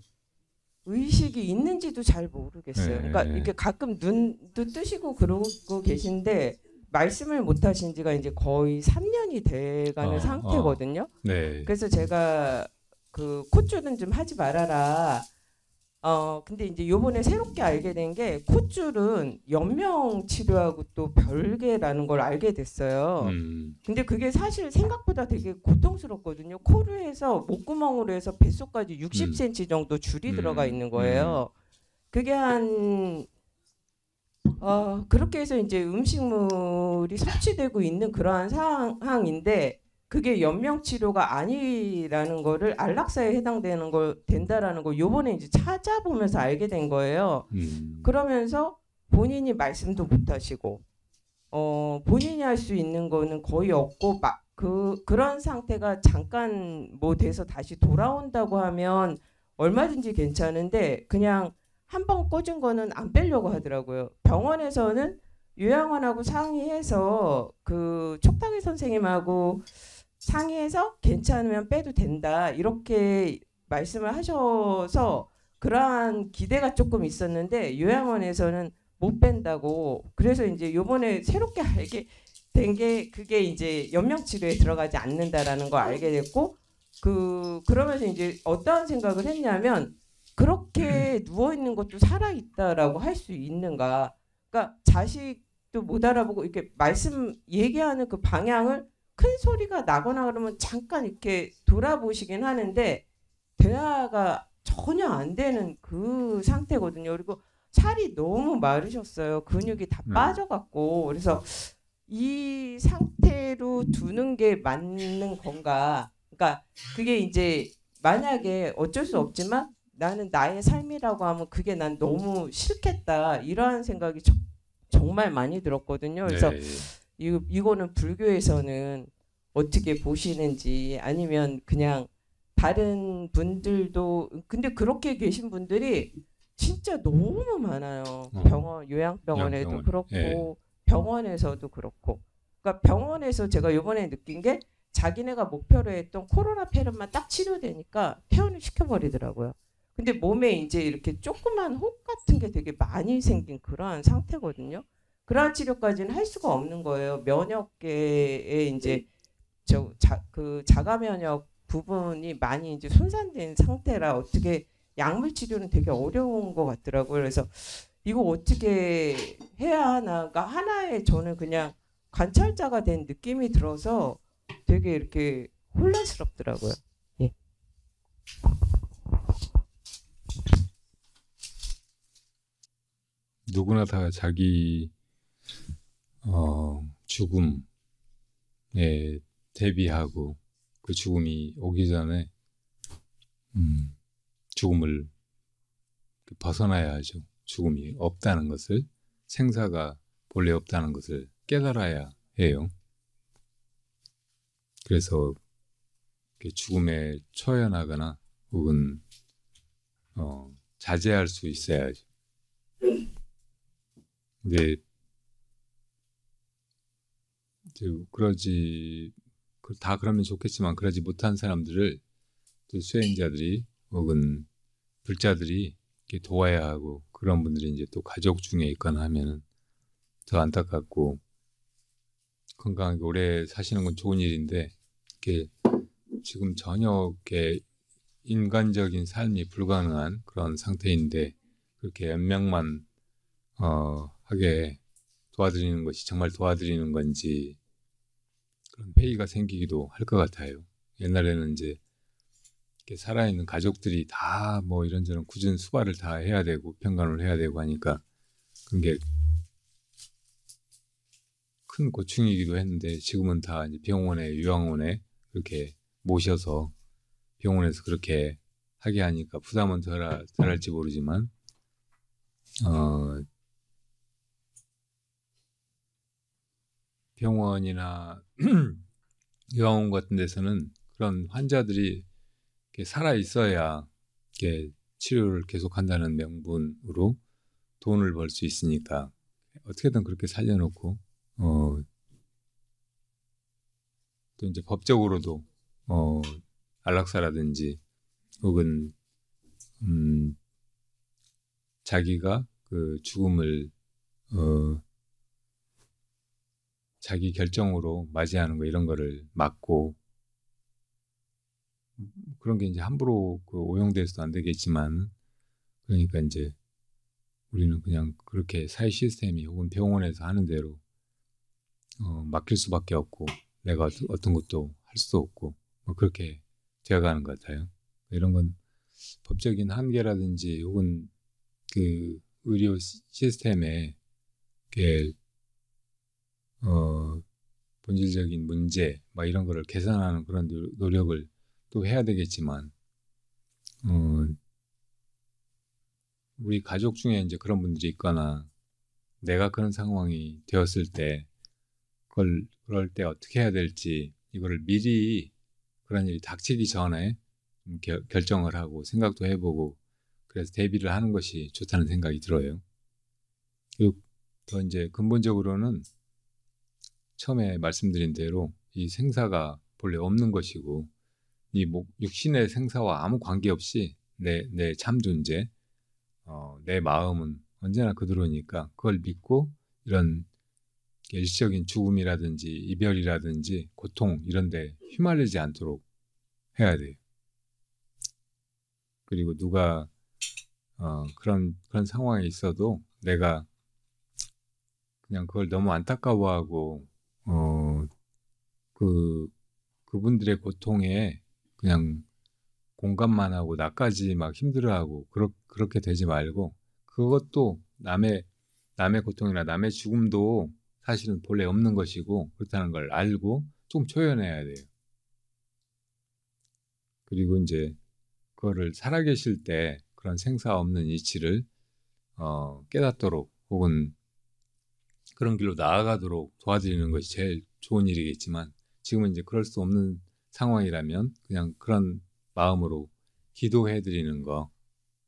의식이 있는지도 잘 모르겠어요. 그러니까 이렇게 가끔 눈도 뜨시고 그러고 계신데 말씀을 못 하신 지가 이제 거의 3년이 돼가는 상태거든요. 네. 그래서 제가 그 콧줄은 좀 하지 말아라. 근데 이제 요번에 새롭게 알게 된 게 콧줄은 연명 치료하고 또 별개라는 걸 알게 됐어요. 근데 그게 사실 생각보다 되게 고통스럽거든요. 코로 해서 목구멍으로 해서 뱃속까지 60cm 정도 줄이 들어가 있는 거예요. 그게 그렇게 해서 이제 음식물이 섭취되고 있는 그러한 상황인데 그게 연명 치료가 아니라는 거를 안락사에 해당되는 된다라는 걸 요번에 이제 찾아보면서 알게 된 거예요. 그러면서 본인이 말씀도 못 하시고 본인이 할 수 있는 거는 거의 없고 그런 상태가 잠깐 뭐 돼서 다시 돌아온다고 하면 얼마든지 괜찮은데 그냥 한 번 꽂은 거는 안 빼려고 하더라고요. 병원에서는 요양원하고 상의해서 그 촉탁의 선생님하고 상의해서 괜찮으면 빼도 된다 이렇게 말씀을 하셔서 그러한 기대가 조금 있었는데 요양원에서는 못 뺀다고. 그래서 이제 요번에 새롭게 알게 된 게 그게 이제 연명 치료에 들어가지 않는다라는 걸 알게 됐고 그러면서 이제 어떠한 생각을 했냐면 그렇게 누워 있는 것도 살아 있다라고 할 수 있는가? 그러니까 자식도 못 알아보고 이렇게 말씀 얘기하는 그 방향을 큰 소리가 나거나 그러면 잠깐 이렇게 돌아보시긴 하는데 대화가 전혀 안 되는 그 상태거든요. 그리고 살이 너무 마르셨어요. 근육이 다 빠져갖고. 그래서 이 상태로 두는 게 맞는 건가? 그러니까 그게 이제 만약에 어쩔 수 없지만 나는 나의 삶이라고 하면 그게 난 너무 싫겠다. 이러한 생각이 정말 많이 들었거든요. 그래서 네. 이거는 불교에서는 어떻게 보시는지 아니면 그냥 다른 분들도 근데 그렇게 계신 분들이 진짜 너무 많아요. 병원 요양병원에도 요양병원. 그렇고 예. 병원에서도 그렇고. 그러니까 병원에서 제가 이번에 느낀 게 자기네가 목표로 했던 코로나 폐렴만 딱 치료되니까 퇴원을 시켜버리더라고요. 근데 몸에 이제 이렇게 조그만 혹 같은 게 되게 많이 생긴 그러한 상태거든요. 그러한 치료까지는 할 수가 없는 거예요. 면역계에 이제 그 자가 면역 부분이 많이 이제 손상된 상태라 어떻게 약물 치료는 되게 어려운 것 같더라고요. 그래서 이거 어떻게 해야 하나가 하나의 저는 그냥 관찰자가 된 느낌이 들어서 되게 이렇게 혼란스럽더라고요. 예. 누구나 다 자기 죽음에 대비하고 그 죽음이 오기 전에 죽음을 벗어나야 하죠. 죽음이 없다는 것을, 생사가 본래 없다는 것을 깨달아야 해요. 그래서 죽음에 초연하거나 혹은 자제할 수 있어야죠. 근데 다 그러면 좋겠지만 그러지 못한 사람들을 또 수행자들이 혹은 불자들이 이렇게 도와야 하고 그런 분들이 이제 또 가족 중에 있거나 하면은 더 안타깝고 건강하게 오래 사시는 건 좋은 일인데 이렇게 지금 전혀 이렇게 인간적인 삶이 불가능한 그런 상태인데 그렇게 연명만 하게 도와드리는 것이 정말 도와드리는 건지 그런 회의가 생기기도 할 것 같아요. 옛날에는 이제 이렇게 살아있는 가족들이 다 뭐 이런저런 굳은 수발을 다 해야 되고 평간을 해야 되고 하니까 그런 게 큰 고충이기도 했는데 지금은 다 이제 병원에 요양원에 그렇게 모셔서 병원에서 그렇게 하게 하니까 부담은 덜할지 모르지만 병원이나 요양원 같은 데서는 그런 환자들이 이렇게 살아 있어야 이렇게 치료를 계속한다는 명분으로 돈을 벌 수 있으니까 어떻게든 그렇게 살려놓고 또 이제 법적으로도 안락사라든지 혹은 자기가 그 죽음을 자기 결정으로 맞이하는 거 이런 거를 막고 그런 게 이제 함부로 오용돼서도 안 되겠지만 그러니까 이제 우리는 그냥 그렇게 사회 시스템이 혹은 병원에서 하는 대로 맡길 수밖에 없고 내가 어떤 것도 할 수도 없고 뭐 그렇게 되어가는 것 같아요. 이런 건 법적인 한계라든지 혹은 그 의료 시스템에 본질적인 문제 막 이런 거를 개선하는 그런 노력을 또 해야 되겠지만 우리 가족 중에 이제 그런 분들이 있거나 내가 그런 상황이 되었을 때 그럴 때 어떻게 해야 될지 이거를 미리 그런 일이 닥치기 전에 좀 결정을 하고 생각도 해보고 그래서 대비를 하는 것이 좋다는 생각이 들어요. 그리고 더 이제 근본적으로는 처음에 말씀드린 대로 이 생사가 본래 없는 것이고 이 육신의 생사와 아무 관계없이 내 참 존재, 내 마음은 언제나 그대로니까 그걸 믿고 이런 일시적인 죽음이라든지 이별이라든지 고통 이런 데 휘말리지 않도록 해야 돼요. 그리고 누가 그런 상황에 있어도 내가 그냥 그걸 너무 안타까워하고 그분들의 고통에 그냥 공감만 하고 나까지 막 힘들어하고 그렇게 되지 말고 그것도 남의 고통이나 남의 죽음도 사실은 본래 없는 것이고 그렇다는 걸 알고 좀 초연해야 돼요. 그리고 이제 그거를 살아계실 때 그런 생사 없는 이치를 깨닫도록 혹은 그런 길로 나아가도록 도와드리는 것이 제일 좋은 일이겠지만 지금은 이제 그럴 수 없는 상황이라면 그냥 그런 마음으로 기도해드리는 거,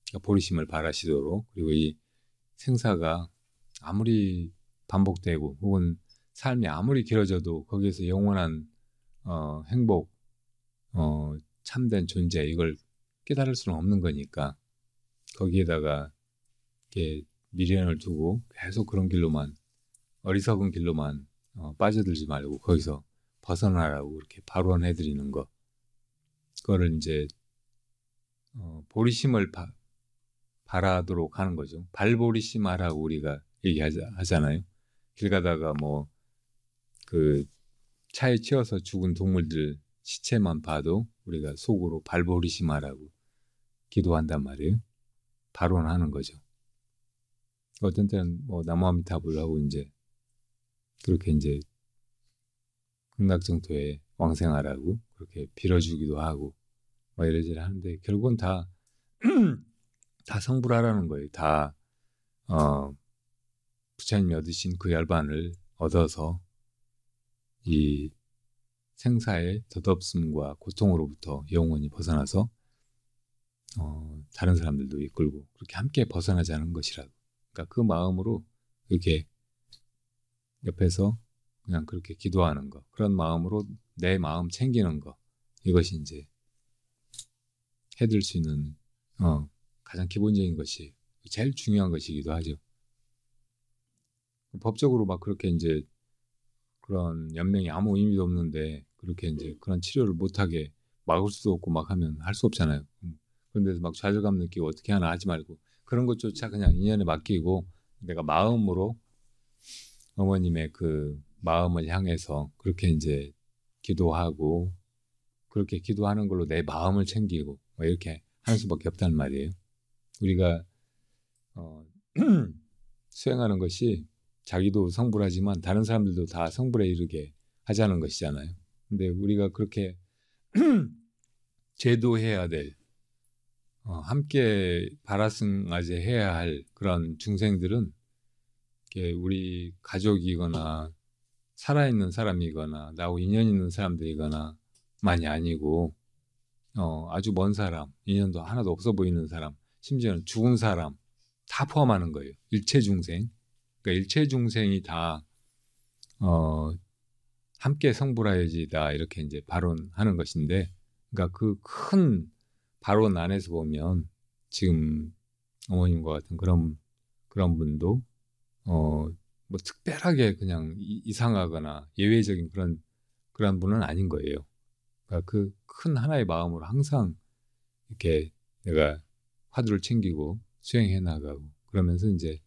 그러니까 보리심을 바라시도록. 그리고 이 생사가 아무리 반복되고 혹은 삶이 아무리 길어져도 거기에서 영원한 행복, 참된 존재 이걸 깨달을 수는 없는 거니까 거기에다가 이렇게 미련을 두고 계속 그런 길로만 어리석은 길로만 빠져들지 말고 거기서 벗어나라고 그렇게 발언해드리는 거. 그거를 이제 보리심을 바라도록 하는 거죠. 발보리심하라고 우리가 얘기하잖아요. 길 가다가 그 차에 치여서 죽은 동물들 시체만 봐도 우리가 속으로 발보리심하라고 기도한단 말이에요. 발언하는 거죠. 어떤 때는 나무아미타불하고 이제 그렇게 이제 극락정토에 왕생하라고 그렇게 빌어주기도 하고 이래저래 하는데 결국은 다 성불하라는 거예요. 다 부처님이 얻으신 그 열반을 얻어서 이 생사의 덧없음과 고통으로부터 영원히 벗어나서 다른 사람들도 이끌고 그렇게 함께 벗어나자는 것이라고. 그러니까 그 마음으로 이렇게 옆에서 그냥 그렇게 기도하는 거, 그런 마음으로 내 마음 챙기는 거, 이것이 이제 해드릴 수 있는 가장 기본적인 것이 제일 중요한 것이기도 하죠. 법적으로 막 그렇게 이제 그런 연명이 아무 의미도 없는데 그렇게 이제 그런 치료를 못하게 막을 수도 없고 막 하면 할 수 없잖아요. 그런데 막 좌절감 느끼고 어떻게 하나 하지 말고 그런 것조차 그냥 인연에 맡기고 내가 마음으로 어머님의 그 마음을 향해서 그렇게 이제 기도하고 그렇게 기도하는 걸로 내 마음을 챙기고 이렇게 하는 수밖에 없다는 말이에요. 우리가 수행하는 것이 자기도 성불하지만 다른 사람들도 다 성불에 이르게 하자는 것이잖아요. 근데 우리가 그렇게 제도해야 될 함께 바라승하제 해야 할 그런 중생들은 우리 가족이거나 살아있는 사람이거나 나하고 인연 있는 사람들이거나 만이 아니고 아주 먼 사람, 인연도 하나도 없어 보이는 사람, 심지어는 죽은 사람 다 포함하는 거예요. 일체 중생. 그러니까 일체 중생이 다 함께 성불하여지다 이렇게 이제 발언하는 것인데, 그러니까 그 큰 발언 안에서 보면 지금 어머님과 같은 그런 분도 특별하게 그냥 이상하거나 예외적인 그런 분은 아닌 거예요. 그러니까 그 큰 하나의 마음으로 항상 이렇게 내가 화두를 챙기고 수행해 나가고 그러면서 이제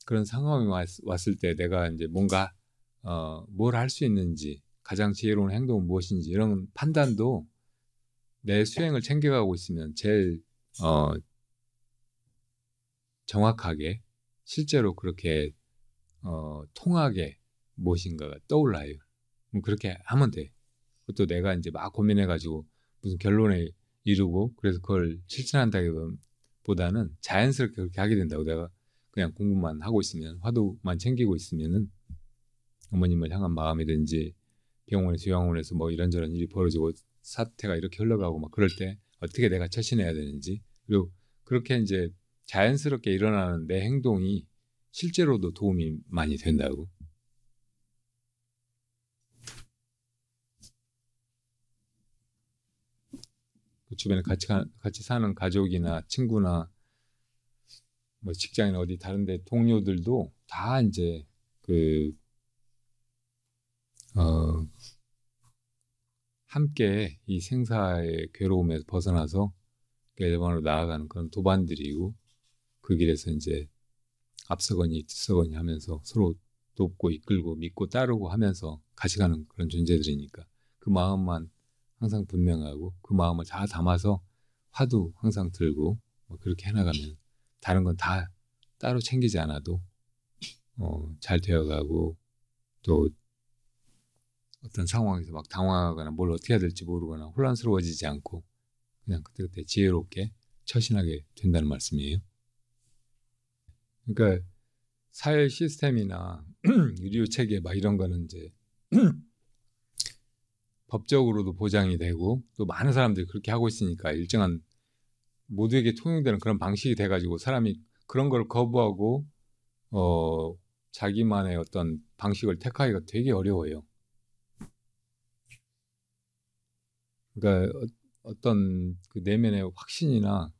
그런 상황이 왔을 때 내가 이제 뭔가 뭘 할 수 있는지 가장 지혜로운 행동은 무엇인지 이런 판단도 내 수행을 챙겨가고 있으면 제일 정확하게 실제로 그렇게 통하게 무엇인가가 떠올라요. 그렇게 하면 돼. 그것도 내가 이제 막 고민해가지고 무슨 결론에 이르고 그래서 그걸 실천한다기보다는 자연스럽게 그렇게 하게 된다고. 내가 그냥 공부만 하고 있으면 화두만 챙기고 있으면은 어머님을 향한 마음이든지 병원에서 요양원에서 뭐 이런저런 일이 벌어지고 사태가 이렇게 흘러가고 막 그럴 때 어떻게 내가 처신해야 되는지, 그리고 그렇게 이제 자연스럽게 일어나는 내 행동이 실제로도 도움이 많이 된다고. 그 주변에 같이 사는 가족이나 친구나 뭐 직장이나 어디 다른데 동료들도 다 이제 함께 이 생사의 괴로움에서 벗어나서 일반으로 나아가는 그런 도반들이고, 그 길에서 이제 앞서거니 뒤서거니 하면서 서로 돕고 이끌고 믿고 따르고 하면서 같이 가는 그런 존재들이니까 그 마음만 항상 분명하고 그 마음을 다 담아서 화두 항상 들고 뭐 그렇게 해나가면 다른 건 다 따로 챙기지 않아도 잘 되어가고, 또 어떤 상황에서 막 당황하거나 뭘 어떻게 해야 될지 모르거나 혼란스러워지지 않고 그냥 그때그때 지혜롭게 처신하게 된다는 말씀이에요. 그러니까 사회 시스템이나 의료 체계 막 이런 거는 이제 법적으로도 보장이 되고 또 많은 사람들이 그렇게 하고 있으니까 일정한 모두에게 통용되는 그런 방식이 돼가지고 사람이 그런 걸 거부하고 자기만의 어떤 방식을 택하기가 되게 어려워요. 그러니까 어떤 그 내면의 확신이나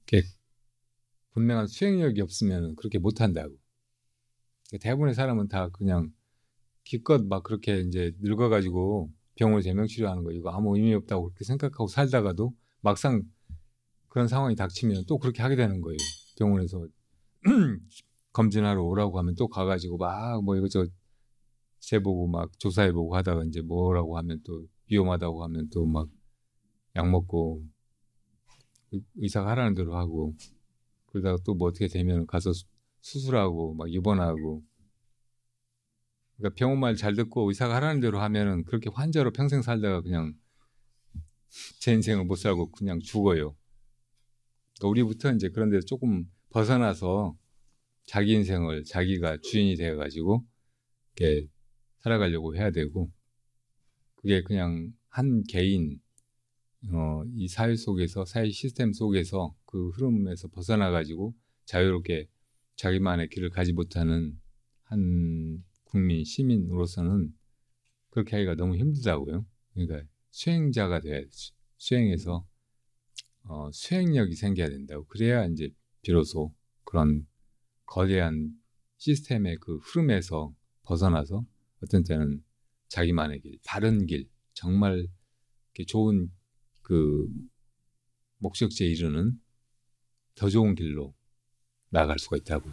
이렇게 분명한 수행력이 없으면 그렇게 못한다고. 대부분의 사람은 다 그냥 기껏 막 그렇게 이제 늙어가지고 병으로 제명치료하는 거 이거 아무 의미 없다고 그렇게 생각하고 살다가도 막상 그런 상황이 닥치면 또 그렇게 하게 되는 거예요. 병원에서 검진하러 오라고 하면 또 가가지고 막 뭐 이것저것 재보고 막 조사해보고 하다가 이제 뭐라고 하면 또 위험하다고 하면 또 막 약 먹고 의사가 하라는 대로 하고, 그러다가 또 뭐 어떻게 되면 가서 수술하고 막 입원하고. 그러니까 병원 말 잘 듣고 의사가 하라는 대로 하면은 그렇게 환자로 평생 살다가 그냥 제 인생을 못 살고 그냥 죽어요. 그러니까 우리부터 이제 그런 데서 조금 벗어나서 자기 인생을 자기가 주인이 되어가지고 이렇게 살아가려고 해야 되고, 그게 그냥 한 개인 이 사회 속에서 사회 시스템 속에서 그 흐름에서 벗어나가지고 자유롭게 자기만의 길을 가지 못하는 한 국민 시민으로서는 그렇게 하기가 너무 힘들다고요. 그러니까 수행자가 돼야 수행해서 수행력이 생겨야 된다고. 그래야 이제 비로소 그런 거대한 시스템의 그 흐름에서 벗어나서 어떤 때는 자기만의 길, 바른 길, 정말 좋은 그 목적지에 이르는 더 좋은 길로 나아갈 수가 있다고.